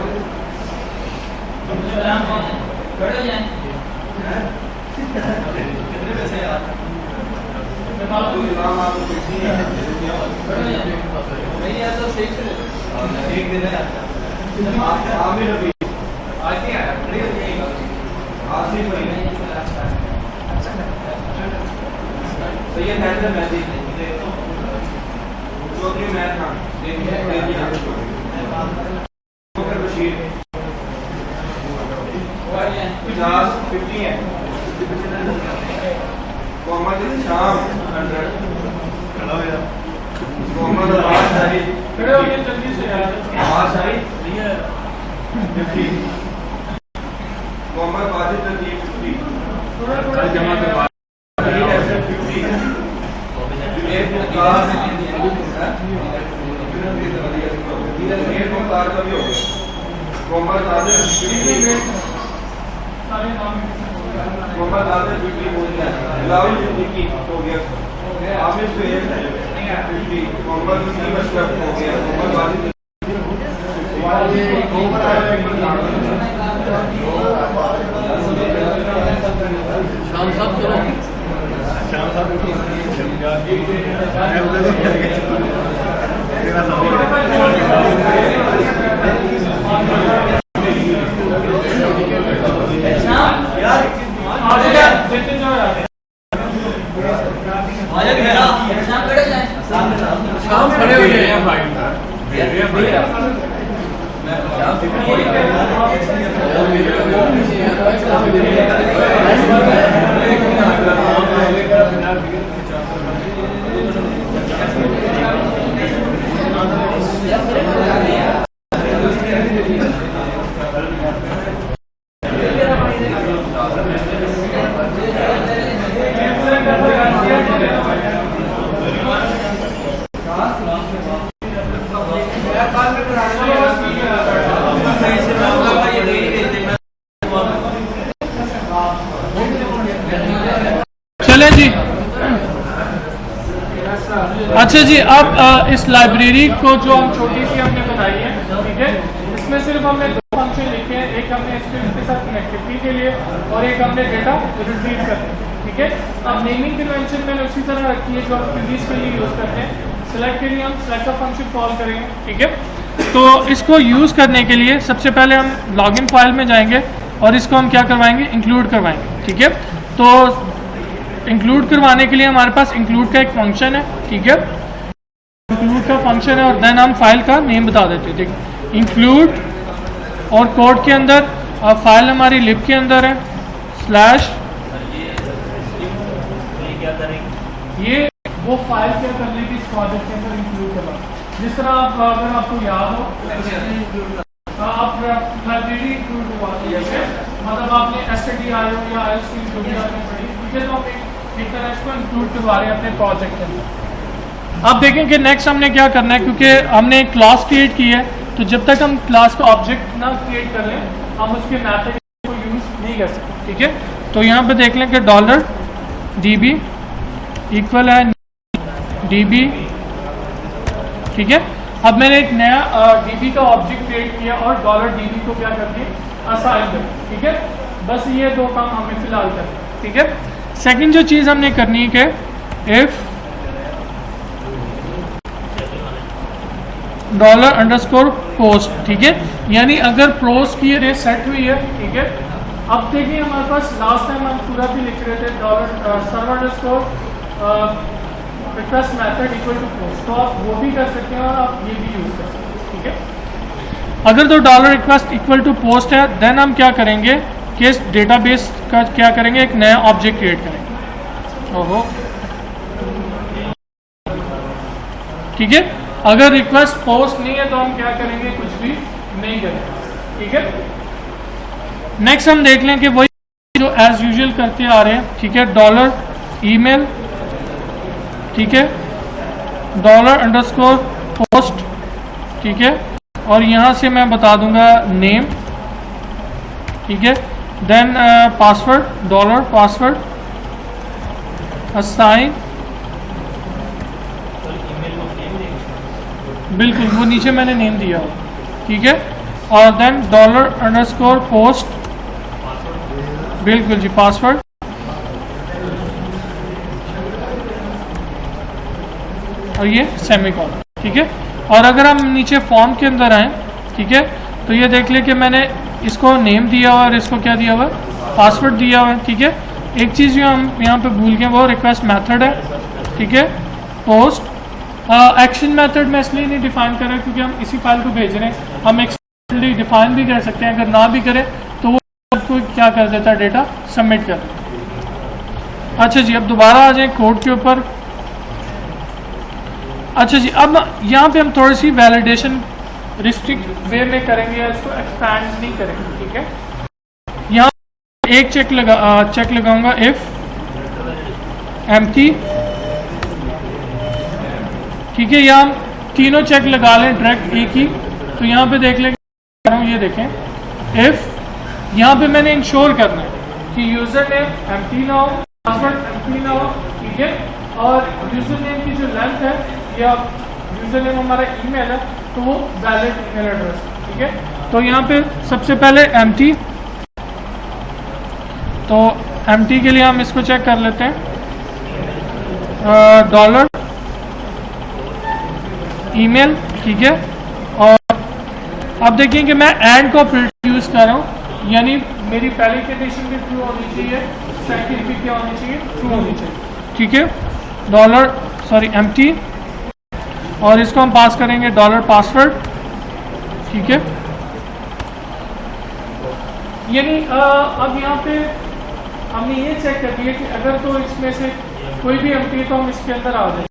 आमिर रबी आसिफ अली सैयद हैदर मेहदी चौधरी मैर खान बशीर 50 है मोहम्मद शाम 100 मोहम्मद आवाज शाहिद जल्दी से आवाज शाहिद मोहम्मद वाजिद नजीब 50 जमा करवा मोहम्मद आदिल बिलावल सिद्दीकी हो गया आमिर सुहेल मोहम्मद नसीम अशरफ हो गया मोहम्मद वाजिद शाम साहब चलो शाम साहब यार चले जी। अच्छा जी, अब इस लाइब्रेरी को जो हम छोटी सी हमने बनाई है, ठीक है, इसमें सिर्फ हमने दो फंक्शन लिखे हैं, एक हमने इसके साथ कनेक्टिविटी के लिए और एक हमने डेटा रिट्रीव करना है, ठीक है। अब नेमिंग कन्वेंशन मैंने उसी तरह रखी है जो हम क्वेरीज के लिए यूज करते हैं। सिलेक्ट के लिए हम सिलेक्ट का फंक्शन कॉल करेंगे, ठीक है। तो इसको यूज करने के लिए सबसे पहले हम लॉगिन फाइल में जाएंगे और इसको हम क्या करवाएंगे, इंक्लूड करवाएंगे, ठीक है। तो इंक्लूड करवाने के लिए हमारे पास इंक्लूड का एक फंक्शन है, ठीक है। इंक्लूड का फंक्शन है और देन हम फाइल का नेम बता देते हैं, ठीक है। इंक्लूड और कोड के अंदर फाइल हमारी लिब के अंदर है स्लैश, ये वो फाइल क्या करने की इस प्रोजेक्ट के अंदर इंक्लूड करना। जिस तरह आप अगर आपको याद हो आप लाइब्रेरी इंक्लूड करवाते हैं, मतलब आपने STDIO या IOC जो भी आपने पढ़ी, ठीक है, तो एक तरह इसको इंक्लूड करवा रहे हैं अपने प्रोजेक्ट के अंदर। अब देखें कि नेक्स्ट हमने क्या करना है, क्योंकि हमने एक क्लास क्रिएट की है, तो जब तक हम क्लास का ऑब्जेक्ट ना क्रिएट कर लें हम उसके मैथड को यूज नहीं कर सकते, ठीक है। तो यहाँ पे देख लें कि $DB इक्वल है DB, ठीक है। अब मैंने एक नया DB का ऑब्जेक्ट क्रिएट किया और $DB को क्या कर दिया, असाइन कर, ठीक है। बस ये दो काम हमें फिलहाल करना है, ठीक है। सेकंड जो चीज़ हमने करनी है कि इफ $_post, ठीक है, यानी अगर पोस्ट की रेट सेट हुई है, ठीक है। अब देखिए हमारे पास लास्ट टाइम हम पूरा भी लिख रहे थे $server_request method equal to post, तो आप वो भी कर सकते हैं और आप ये भी यूज कर सकते हैं, ठीक है। अगर तो $request इक्वल टू पोस्ट है, देन हम क्या करेंगे कि इस डेटाबेस का क्या करेंगे, एक नया ऑब्जेक्ट क्रिएट करेंगे। ओहो, ठीक है। अगर रिक्वेस्ट पोस्ट नहीं है तो हम क्या करेंगे, कुछ भी नहीं करेंगे, ठीक है। नेक्स्ट हम देख लें कि वही जो एज यूजुअल करते आ रहे हैं, ठीक है। $email, ठीक है, $_post, ठीक है, और यहाँ से मैं बता दूंगा नेम, ठीक है। देन पासवर्ड, $password, असाइन, बिल्कुल वो नीचे मैंने नेम दिया हो, ठीक है। और देन $_post, बिल्कुल जी, पासवर्ड, और ये सेमीकोलन, ठीक है। और अगर हम नीचे फॉर्म के अंदर आए, ठीक है, तो ये देख ले कि मैंने इसको नेम दिया हुआ और इसको क्या दिया हुआ, पासवर्ड दिया हुआ है, ठीक है। एक चीज़ जो हम यहाँ पे भूल गए वो रिक्वेस्ट मेथड है, ठीक है। पोस्ट एक्शन मेथड में इसलिए नहीं डिफाइन कर रहे क्योंकि हम इसी फाइल को भेज रहे हैं, हम एक्सप्लिसिटली डिफाइन भी कर सकते हैं, अगर ना भी करें तो वो आपको क्या कर देता है, डेटा सबमिट कर देता। अच्छा जी, अब दोबारा आ जाए कोड के ऊपर। अच्छा जी, अब यहाँ पे हम थोड़ी सी वैलिडेशन रिस्ट्रिक्ट वे में करेंगे या इसको एक्सपैंड नहीं करेंगे, ठीक है। यहाँ एक चेक लगाऊंगा, इफ एम्प्टी, ठीक है। यहाँ हम तीनों चेक लगा लें डायरेक्ट एक ही, तो यहाँ पे देख लें, ये देखें इफ, यहाँ पे मैंने इंश्योर करना है कि यूजर नेम एम्प्टी ना हो, पासवर्ड एम्प्टी ना हो, ठीक है। और यूजर नेम की जो लेंथ है या यूजर नेम हमारा ईमेल है तो वो वैलिड ईमेल एड्रेस, ठीक है। तो यहाँ पे सबसे पहले एम्प्टी, तो एम्प्टी के लिए हम इसको चेक कर लेते हैं, डॉलर ईमेल, ठीक है। और अब देखिए कि मैं एंड को यूज कर रहा हूँ, यानी मेरी पहली कंडीशन भी ट्रू होनी चाहिए, सेकंड भी क्या होनी चाहिए, ट्रू होनी चाहिए, ठीक है। एम्प्टी, और इसको हम पास करेंगे $password, ठीक है। यानी अब यहाँ पे हमने ये चेक कर लिया कि अगर तो इसमें से कोई भी एम्प्टी है तो हम इसके अंदर आ जाए,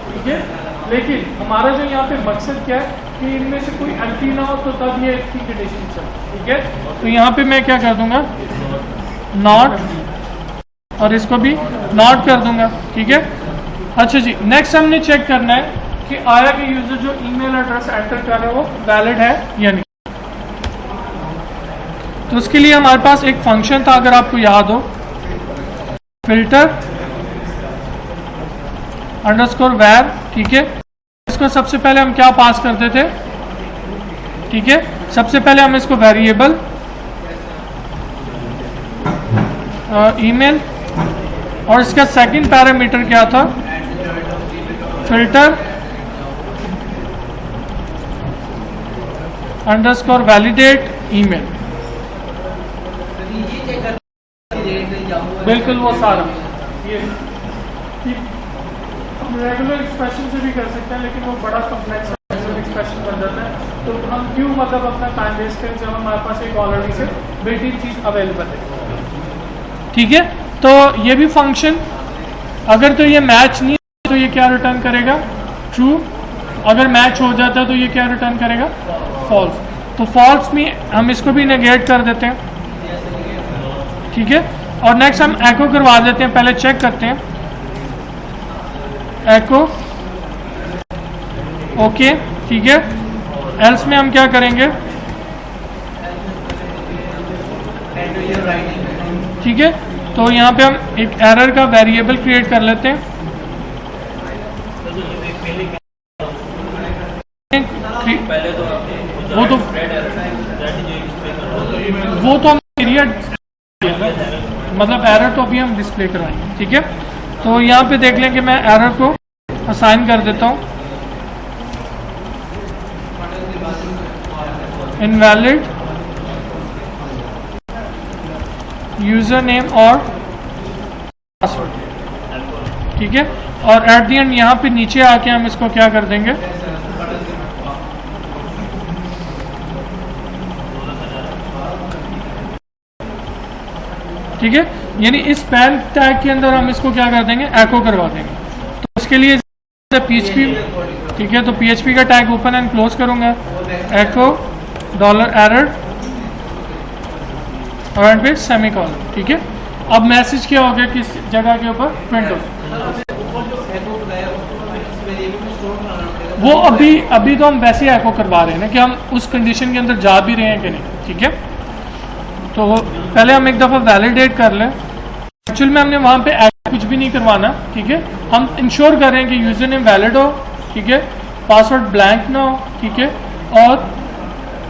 ठीक है। लेकिन हमारा जो यहाँ पे मकसद क्या है कि इनमें से कोई एम्प्टी ना हो, तो तब ये इसकी कंडीशन चले, ठीक है। तो यहाँ पे मैं क्या कर दूंगा, नॉट, और इसको भी नॉट कर दूंगा, ठीक है। अच्छा जी, नेक्स्ट हमने चेक करना है कि आया कि यूजर जो ईमेल एड्रेस एंटर कर रहा है वो वैलिड है या नहीं। तो उसके लिए हमारे पास एक फंक्शन था, अगर आपको याद हो, फिल्टर अंडरस्कोर वैर, ठीक है। इसको सबसे पहले हम क्या पास करते थे, ठीक है। सबसे पहले हम इसको वेरिएबल ईमेल, और इसका सेकंड पैरामीटर क्या था, फिल्टर अंडरस्कोर वैलिडेट ईमेल, बिल्कुल वो सारा ये हम रेगुलर एक्सप्रेशन से भी कर सकते हैं, लेकिन वो बड़ा कॉम्प्लेक्स एक्सप्रेशन बन जाता है। तो हम क्यों मतलब अपना टाइम वेस्ट करें जब हमारे पास एक ऑलरेडी से बिल्ट इन चीज अवेलेबल है, ठीक है। तो ये भी फंक्शन, अगर तो ये मैच नहीं तो ये क्या रिटर्न करेगा, ट्रू। अगर मैच हो जाता है तो ये क्या रिटर्न करेगा, फॉल्स। तो फॉल्स में हम इसको भी नेगेट कर देते हैं, ठीक है। और नेक्स्ट हम एको करवा देते हैं, पहले चेक करते हैं, एको ओके, ठीक है। एल्स में हम क्या करेंगे, ठीक है। तो यहाँ पे हम एक एरर का वेरिएबल क्रिएट कर लेते हैं, वो तो हम पीरियड मतलब एरर तो अभी हम डिस्प्ले करवाएंगे, ठीक है। तो यहाँ पे देख लें कि मैं एरर को असाइन कर देता हूँ, इनवैलिड यूजर नेम और पासवर्ड, ठीक है। और एट द एंड यहाँ पे नीचे आके हम इसको क्या कर देंगे, ठीक है। यानी इस पैन टैग के अंदर हम इसको क्या कर देंगे, एको करवा देंगे। तो उसके लिए PHP, ठीक है। तो PHP का टैग ओपन एंड क्लोज करूंगा, एको $error और फिर सेमीकोलन, ठीक है। अब मैसेज क्या हो गया, किस जगह के ऊपर, प्रिंट हो। वो अभी तो हम वैसे एको करवा रहे हैं ना कि हम उस कंडीशन के अंदर जा भी रहे हैं कि नहीं, ठीक है। तो पहले हम एक दफ़ा वैलिडेट कर लें, एक्चुअल में हमने वहाँ पे कुछ भी नहीं करवाना, ठीक है। हम इंश्योर कर रहे हैं कि यूजर नेम वैलिड हो, ठीक है, पासवर्ड ब्लैंक ना हो, ठीक है, और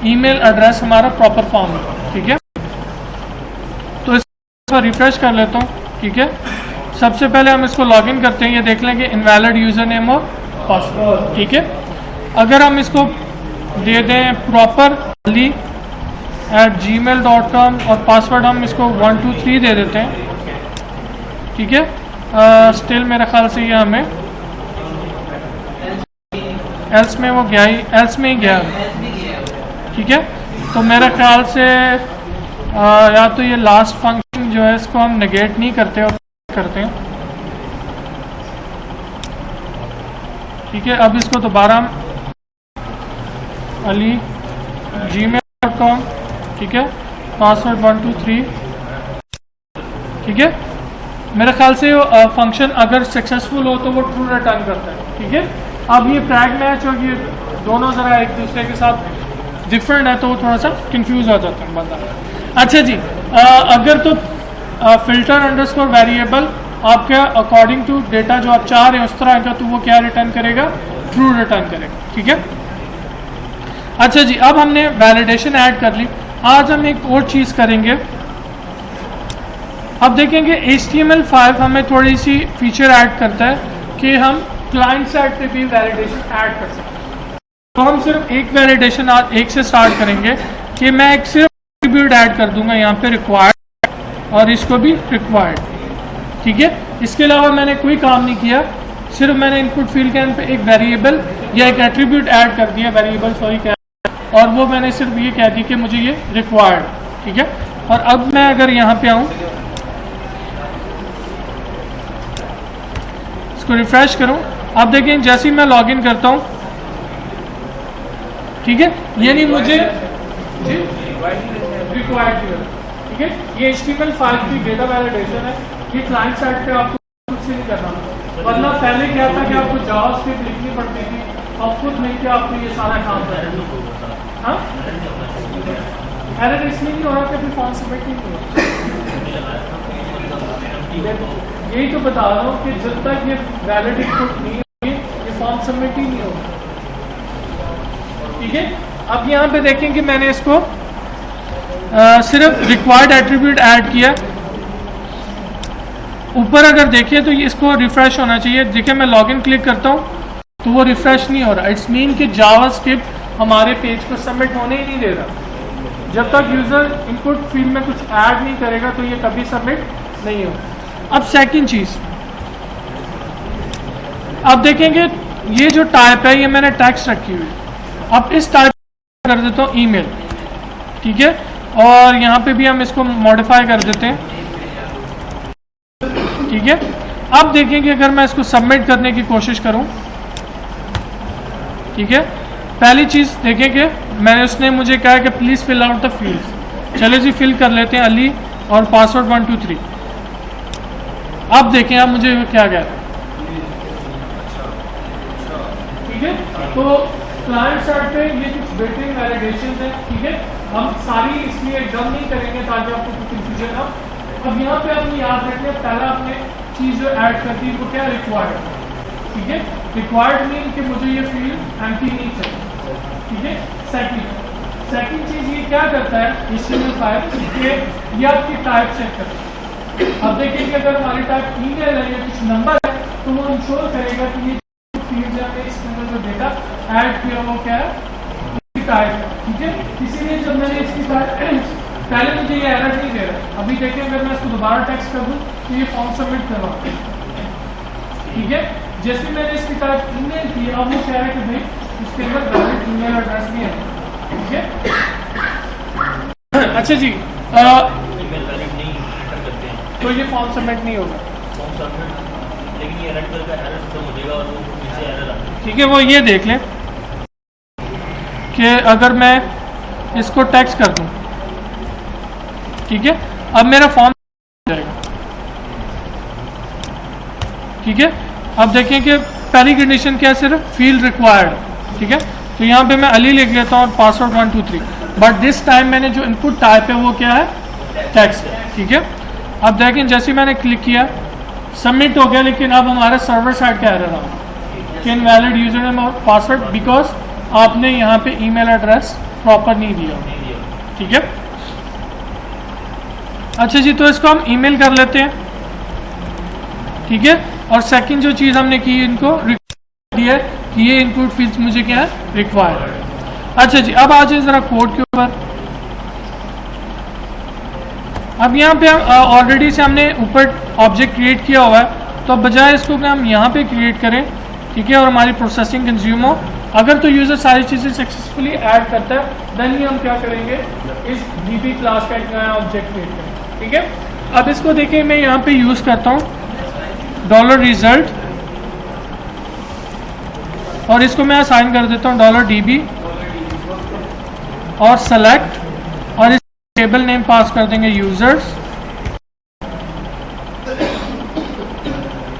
ईमेल एड्रेस हमारा प्रॉपर फॉर्म हो, ठीक है। तो इसको रिफ्रेश कर लेता हूँ, ठीक है। सबसे पहले हम इसको लॉगिन करते हैं, ये देख लें कि इनवैलिड यूजर नेम और पासवर्ड, ठीक है। अगर हम इसको दे दें प्रॉपर @gmail.com और पासवर्ड हम इसको 123 दे देते हैं, ठीक है। स्टिल मेरे ख्याल से ये हमें एल्स में वो गया ही, एल्स में ही गया, ठीक है। तो मेरे ख्याल से या तो ये लास्ट फंक्शन जो है इसको हम नेगेट नहीं करते और करते हैं, ठीक है। अब इसको दोबारा हम gmail.com, ठीक है, पासवर्ड 123, ठीक है। मेरे ख्याल से फंक्शन अगर सक्सेसफुल हो तो वो ट्रू रिटर्न करता है, ठीक है। अब ये फ्रैग मैच और ये दोनों ज़रा एक दूसरे के साथ डिफरेंट है तो वो थोड़ा सा कंफ्यूज हो जाता है बंदा। अच्छा जी, अगर तो फिल्टर अंडरस्कोर वेरिएबल आपका अकॉर्डिंग टू डेटा जो आप चाह रहे हैं उस तरह का, तो वो क्या रिटर्न करेगा, ट्रू रिटर्न करेगा, ठीक है। अच्छा जी, अब हमने वैलिडेशन ऐड कर ली। आज हम एक और चीज़ करेंगे। अब देखेंगे HTML5 हमें थोड़ी सी फीचर ऐड करता है कि हम क्लाइंट साइड पे भी वैलिडेशन ऐड कर सकते हैं। तो हम सिर्फ एक वैलिडेशन आज एक से स्टार्ट करेंगे कि मैं एक सिर्फ एट्रीब्यूट ऐड कर दूंगा यहाँ पे रिक्वायर्ड और इसको भी रिक्वायर्ड, ठीक है। इसके अलावा मैंने कोई काम नहीं किया, सिर्फ मैंने इनपुट फील्ड के अंदर पे एक वेरिएबल या एक एट्रीब्यूट ऐड कर दिया, वेरिएबल सॉरी, और वो मैंने सिर्फ ये कह दी कि मुझे ये रिक्वायर्ड, ठीक है। और अब मैं अगर यहाँ पे आऊँ, इसको रिफ्रेश करूँ, आप देखें जैसे ही मैं लॉगिन करता हूँ, ठीक है, यानी मुझे रिक्वायर्ड, ठीक है, ये HTML फाइल की डेटा वैलिडेशन है। ये क्लाइंट साइड पे आपको कुछ नहीं करना, वरना पहले क्या था कि आपको जावास्क्रिप्ट लिखनी पड़ती थी और खुद मिलकर आपको ये सारा काम करना। हाँ, एरर इसलिए नहीं हो रहा कि फिर फॉर्म सबमिट नहीं हुआ। यही तो बता रहा हूँ कि जब तक ये वैलिड इनपुट नहीं होगी ये फॉर्म सबमिट ही नहीं होगा, ठीक है। अब यहाँ पे देखें कि मैंने इसको सिर्फ रिक्वायर्ड एट्रीब्यूट ऐड किया। ऊपर अगर देखें तो ये इसको रिफ्रेश होना चाहिए। देखिए मैं लॉगिन क्लिक करता हूँ तो वो रिफ्रेश नहीं हो रहा। इट्स मीन कि जावास्क्रिप्ट हमारे पेज को सबमिट होने ही नहीं दे रहा। जब तक यूजर इनपुट फील्ड में कुछ ऐड नहीं करेगा तो ये कभी सबमिट नहीं होगा। अब सेकंड चीज, अब देखेंगे ये जो टाइप है ये मैंने टेक्स्ट रखी हुई है। अब इस टाइप कर देता हूँ ईमेल, ठीक है, और यहाँ पे भी हम इसको मॉडिफाई कर देते हैं, ठीक है। अब देखेंगे अगर मैं इसको सबमिट करने की कोशिश करूं, ठीक है, पहली चीज देखेंगे मैंने, उसने मुझे कहा कि please fill out the field. चलो जी फिल कर लेते हैं, अली और पासवर्ड 1 2 3। अब देखें अब मुझे क्या कह रहा है, ठीक है। तो क्लाइंट साइड पे ये कुछ बिल्ट-इन वैलिडेशन है, ठीक है। हम सारी इसलिए एकदम नहीं करेंगे ताकि आपको कुछ कंफ्यूजन ना। अब यहाँ पे आपने याद रखना, पहला आपने चीज जो ऐड कर दी वो क्या, रिक्वायर्ड, ठीक है। रिक्वायर्ड मीन कि मुझे ये फील्ड एम्प्टी नहीं चाहिए, ठीक है। सेकंड चीज ये क्या करता है HTML फाइल के, ये आपकी टाइप चेक करता है। अब देखिए कि अगर हमारी टाइप ईमेल है या कुछ नंबर है तो वो इंश्योर करेगा कि ये फील्ड जो है इसके अंदर जो डेटा ऐड किया वो क्या है, इसकी टाइप है, ठीक है। इसीलिए जब मैंने इसकी टाइप, पहले मुझे ये एरर नहीं दे रहा। अभी देखें अगर मैं इसको दोबारा टेक्स्ट कर दूं तो ये फॉर्म सबमिट करवा, ठीक है। जैसे मैंने इसकी टाइप ईमेल की, अब वो कह रहा है कि भाई उसके अंदर वैलिड ईमेल एड्रेस भी है, ठीक है। अच्छा जी, ईमेल वैलिड नहीं एंटर करते हैं तो ये फॉर्म सबमिट नहीं होगा, फॉर्म सबमिट, लेकिन ये एरर करके एरर खत्म हो जाएगा और वो पीछे एरर आता है, ठीक है। वो ये देख लें कि अगर मैं इसको टेक्स्ट कर दूं, ठीक है, अब मेरा फॉर्म जाएगा, ठीक है। अब देखें कि पहली कंडीशन क्या है, सिर्फ फील्ड रिक्वायर्ड, ठीक है। तो यहाँ पे मैं अली लिख लेता हूँ और पासवर्ड 1 2 3, बट दिस टाइम मैंने जो इनपुट टाइप है वो क्या है, टेक्स्ट है, ठीक है। अब देखें जैसे ही मैंने क्लिक किया सबमिट हो गया, लेकिन अब हमारे सर्वर साइड का एरर आ रहा है कि इनवैलिड यूजर नेम और पासवर्ड बिकॉज आपने यहाँ पे ईमेल एड्रेस प्रॉपर नहीं दिया, ठीक है। अच्छा जी, तो इसको हम ईमेल कर लेते हैं, ठीक है। और सेकंड जो चीज़ हमने की, इनको दिया कि ये इनपुट फील्ड्स मुझे क्या है, रिक्वायर्ड। अच्छा जी, अब आ जाए ज़रा कोड के ऊपर। अब यहाँ पे ऑलरेडी से हमने ऊपर ऑब्जेक्ट क्रिएट किया हुआ है, तो बजाय इसको कि हम यहाँ पे क्रिएट करें, ठीक है, और हमारी प्रोसेसिंग कंज्यूम हो, अगर तो यूज़र सारी चीज़ें सक्सेसफुली ऐड करता है देन ही हम क्या करेंगे, इस DB क्लास का एक नया ऑब्जेक्ट क्रिएट करेंगे, ठीक है। अब इसको देखिए मैं यहाँ पे यूज़ करता हूँ $result और इसको मैं असाइन कर देता हूँ $DB और सेलेक्ट, और इस टेबल नेम पास कर देंगे यूजर्स,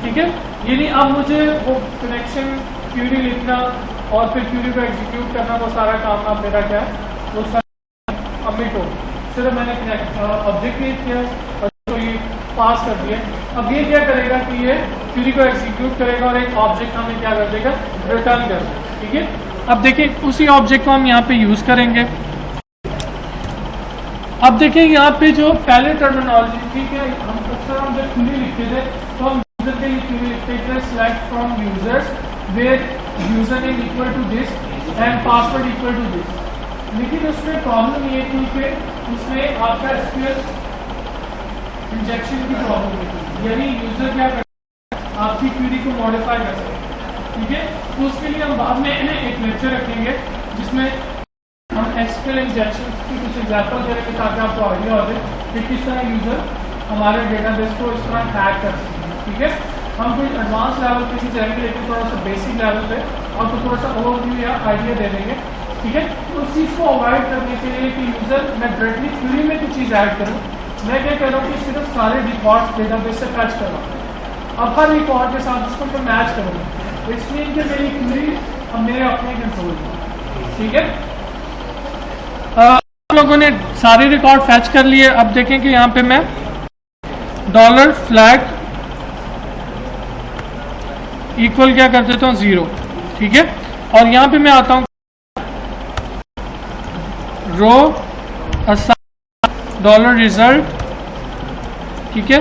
ठीक है। यानी अब मुझे वो कनेक्शन क्यूरी लिखना और फिर क्यूरी को एग्जीक्यूट करना, वो सारा काम अब मेरा क्या है, वो सारा अमिट हो। सिर्फ मैंने ऑब्जेक्ट क्रिएट किया और तो ये पास कर दिया। अब ये क्या करेगा कि ये क्यूरी को एग्जीक्यूट करेगा और एक ऑब्जेक्ट हमें क्या कर देगा, रिटर्न कर देगा, ठीक है। अब देखिए उसी ऑब्जेक्ट को हम यहाँ पे यूज करेंगे। अब देखिए यहाँ पे जो पहले टर्मिनोलॉजी, ठीक है, हम अक्सर हम जब क्यूरी लिखते थे तो हम यूजर के लिए क्यूरी लिखते थे, select from users where user name equal to this and password equal to this. लेकिन उसमें प्रॉब्लम ये थी कि उसमें आपका एसक्यूएल इंजेक्शन की प्रॉब्लम थी, यानी यूजर क्या कर आपकी क्वेरी को मॉडिफाई कर सकते, ठीक है। तो उसके लिए हम बाद में एक लेक्चर रखेंगे जिसमें हम एक्सक्यूएल इंजेक्शन की कुछ एग्जाम्पल करेंगे ताकि आपको आइडिया हो जाए कि किस तरह यूज़र हमारे डेटाबेस को इस तरह हैक कर सकते हैं। ठीक है, हम कोई एडवांस लेवल पे नहीं जाएंगे, लेकिन थोड़ा सा बेसिक लेवल पे आपको थोड़ा सा ओवरव्यू या आइडिया दे देंगे। ठीक है, तो उस चीज़ को अवॉइड करने के लिए कि यूज़र मैं डायरेक्टली क्वेरी में कुछ चीज़ ऐड करूँ, मैं क्या कह रहा हूँ कि सिर्फ सारे रिकॉर्ड्स डेटाबेस से फैच करवाऊँ। अब हर रिकॉर्ड के साथ उसको मैं मैच करूँगा, इसलिए कि मेरी क्वेरी अब मेरे अपने कंट्रोल में। ठीक है, आप लोगों ने सारे रिकॉर्ड फैच कर लिए। अब देखें कि यहाँ पे मैं $फ्लैग इक्वल क्या कर देता हूँ 0। ठीक है, और यहाँ पे मैं आता हूँ रो असाइन $रिजल्ट। ठीक है,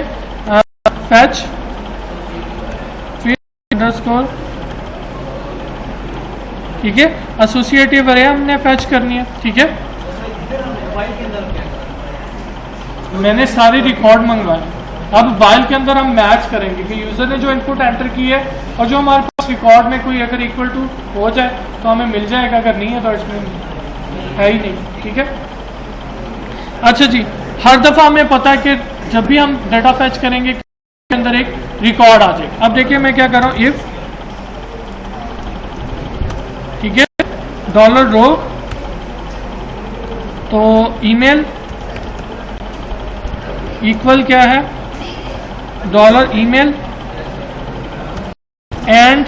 फैच फिर अंडरस्कोर। ठीक है, एसोसिएटिव अरे हमने फैच करनी है। ठीक है, मैंने सारे रिकॉर्ड मंगवाए। अब वाइल के अंदर हम मैच करेंगे कि यूजर ने जो इनपुट एंटर की है और जो हमारे पास रिकॉर्ड में कोई अगर इक्वल टू हो जाए तो हमें मिल जाएगा, अगर नहीं है तो इसमें है ही नहीं। ठीक है, अच्छा जी, हर दफा हमें पता है कि जब भी हम डाटा फैच करेंगे के अंदर एक रिकॉर्ड आ जाएगा। अब देखिए मैं क्या कर रहा हूँ, इफ ठीक है $रो तो ईमेल इक्वल क्या है $email एंड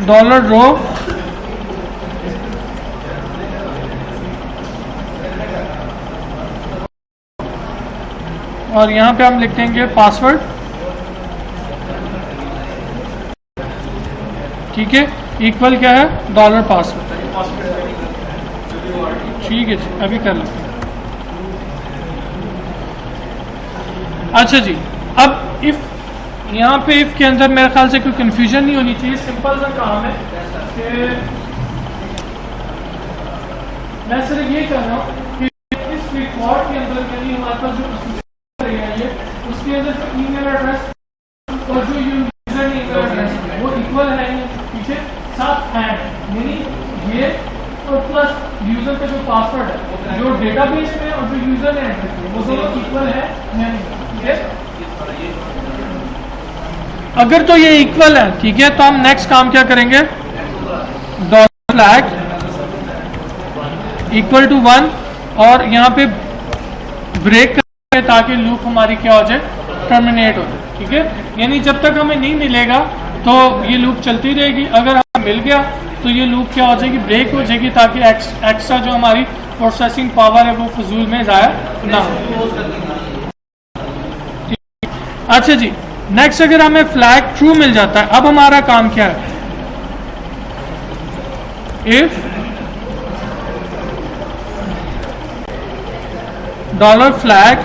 $रो और यहां पे हम लिख देंगे पासवर्ड। ठीक है, इक्वल क्या है $पासवर्ड। ठीक है जी, अभी कर लेते हैं। अच्छा जी, अब इफ यहाँ पे इफ के अंदर मेरे ख्याल से कोई कंफ्यूजन नहीं होनी चाहिए, सिंपल सा काम है कि मैं सिर्फ ये कह रहा हूँ कि इस रिकॉर्ड के अंदर यानी हमारे पास जो है उसके अंदर जो ईमेल एड्रेस और जो यूजर ईमेल एड्रेस वो इक्वल है। पीछे साथ है यानी ये और प्लस यूजर का जो पासवर्ड है जो डेटाबेस में और जो यूजर ने एंटर किया वो दोनों इक्वल है या नहीं। अगर तो ये इक्वल है, ठीक है, तो हम नेक्स्ट काम क्या करेंगे, $फ्लैग इक्वल टू 1 और यहाँ पे ब्रेक करेंगे ताकि लूप हमारी क्या हो जाए, टर्मिनेट हो जाए। ठीक है, यानी जब तक हमें नहीं मिलेगा तो ये लूप चलती रहेगी, अगर हमें मिल गया तो ये लूप क्या हो जाएगी, ब्रेक हो जाएगी ताकि एक्स्ट्रा जो हमारी प्रोसेसिंग पावर है वो फजूल में ज़ाया ना हो। अच्छा जी, नेक्स्ट अगर हमें फ्लैग ट्रू मिल जाता है, अब हमारा काम क्या है, इफ $फ्लैग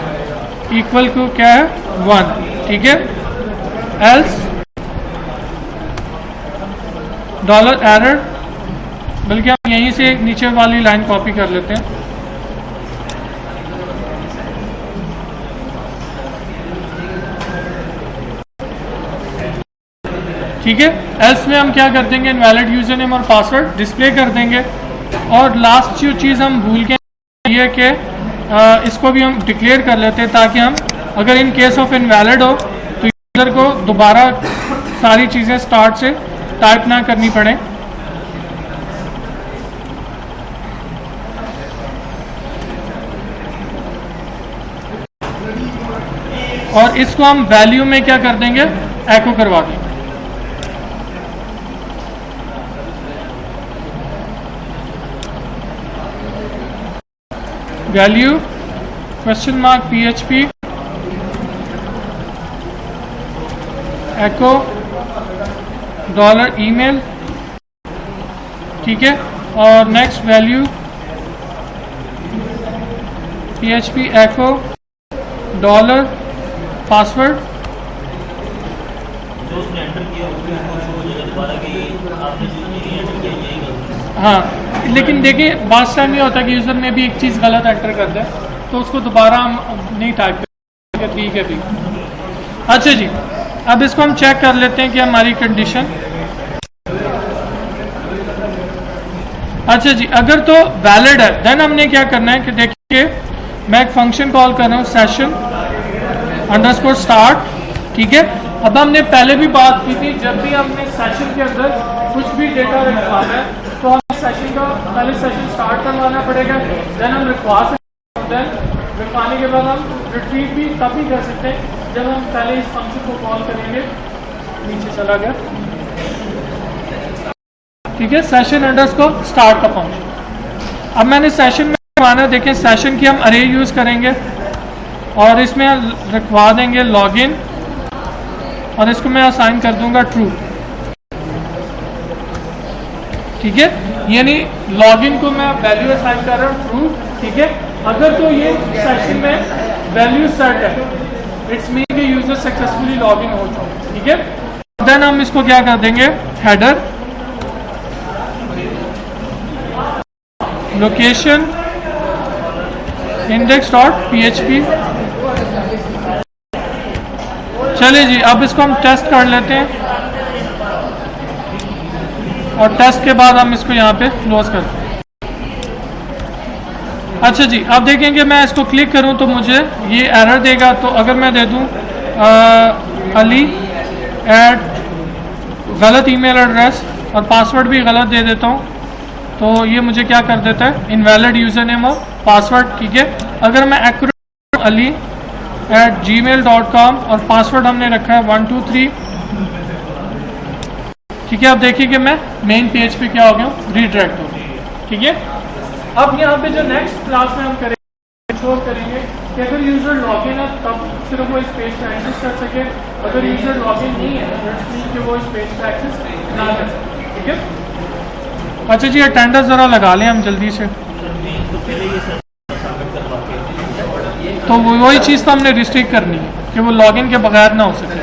इक्वल टू क्या है 1। ठीक है, एल्स $एरर, बल्कि हम यहीं से नीचे वाली लाइन कॉपी कर लेते हैं। ठीक है, एल्स में हम क्या कर देंगे, इनवैलिड यूजर नेम और पासवर्ड डिस्प्ले कर देंगे। और लास्ट जो चीज़ हम भूल गए ये कि इसको भी हम डिक्लेयर कर लेते हैं ताकि हम अगर इन केस ऑफ इनवैलिड हो तो यूजर को दोबारा सारी चीज़ें स्टार्ट से टाइप ना करनी पड़े। और इसको हम वैल्यू में क्या कर देंगे, एको करवा देंगे। वैल्यू क्वेश्चन मार्क PHP एको $email। ठीक है, और नेक्स्ट वैल्यू PHP एको $पासवर्ड। जो उसने एंटर किया उसको शो हो जाएगा दोबारा कि आपने जो नहीं एंटर किया यही गलत। हाँ, लेकिन देखिए बात टाइम ये होता है कि यूज़र ने भी एक चीज़ गलत एंटर कर दिया तो उसको दोबारा हम नहीं टाइप करेंगे। ठीक है ठीक। अच्छा जी, अब इसको हम चेक कर लेते हैं कि हमारी कंडीशन अच्छा जी, अगर तो वैलिड है देन हमने क्या करना है कि देखिए मैं एक फंक्शन कॉल कर रहा हूँ सेशन अंडरस्कोर स्टार्ट, ठीक है। अब हमने पहले भी बात की थी, जब भी हमने सेशन के अंदर कुछ भी डेटा रखवाना है तो हमें सेशन का पहले सेशन स्टार्ट करवाना पड़ेगा, देन हम रखवा सकते हैं, देन रखवाने के बाद हम रिट्रीव भी तभी कर सकते हैं जब हम पहले इस फंक्शन को कॉल करेंगे। नीचे चला गया, ठीक है, सेशन अंडरस्कोर स्टार्ट का फंक्शन। अब मैंने सेशन में रखवाना, देखें सेशन की हम अरे यूज़ करेंगे और इसमें रखवा देंगे लॉगिन और इसको मैं असाइन कर दूंगा ट्रू, ठीक है। यानी लॉगिन को मैं वैल्यू असाइन कर रहा हूँ ट्रू, ठीक है। अगर तो ये सेशन में वैल्यू सेट है, इट्स मीन कि यूजर सक्सेसफुली लॉगिन हो चुका है, ठीक है। देन हम इसको क्या कर देंगे, हेडर लोकेशन index.php। चलिए जी, अब इसको हम टेस्ट कर लेते हैं और टेस्ट के बाद हम इसको यहाँ पे क्लोज करते हैं। अच्छा जी, अब देखेंगे मैं इसको क्लिक करूँ तो मुझे ये एरर देगा। तो अगर मैं दे दूँ अली @ गलत ईमेल एड्रेस और पासवर्ड भी गलत दे देता हूँ तो ये मुझे क्या कर देता है, इनवैलिड यूज़र नेम और पासवर्ड, ठीक है। अगर मैं एक्यूरेट अली @gmail.com और पासवर्ड हमने रखा है 123, ठीक है। अब देखिए कि मैं मेन पेज पे क्या हो गया, रीडायरेक्ट हो गया, ठीक है। अब यहाँ पे जो नेक्स्ट क्लास में हम करेंगे शो करेंगे कि अगर यूज़र लॉगिन है तब सिर्फ वो इस पेज पर एक्सेस कर सके, अगर यूज़र लॉगिन नहीं है कि वो इस पेज पर एक्सेस ना कर सके, ठीक है। अच्छा जी, अटेंडेंस ज़रा लगा लें हम जल्दी से। तो वही चीज़ तो हमने रिस्ट्रिक्ट करनी है कि वो लॉगिन के बगैर ना हो सके।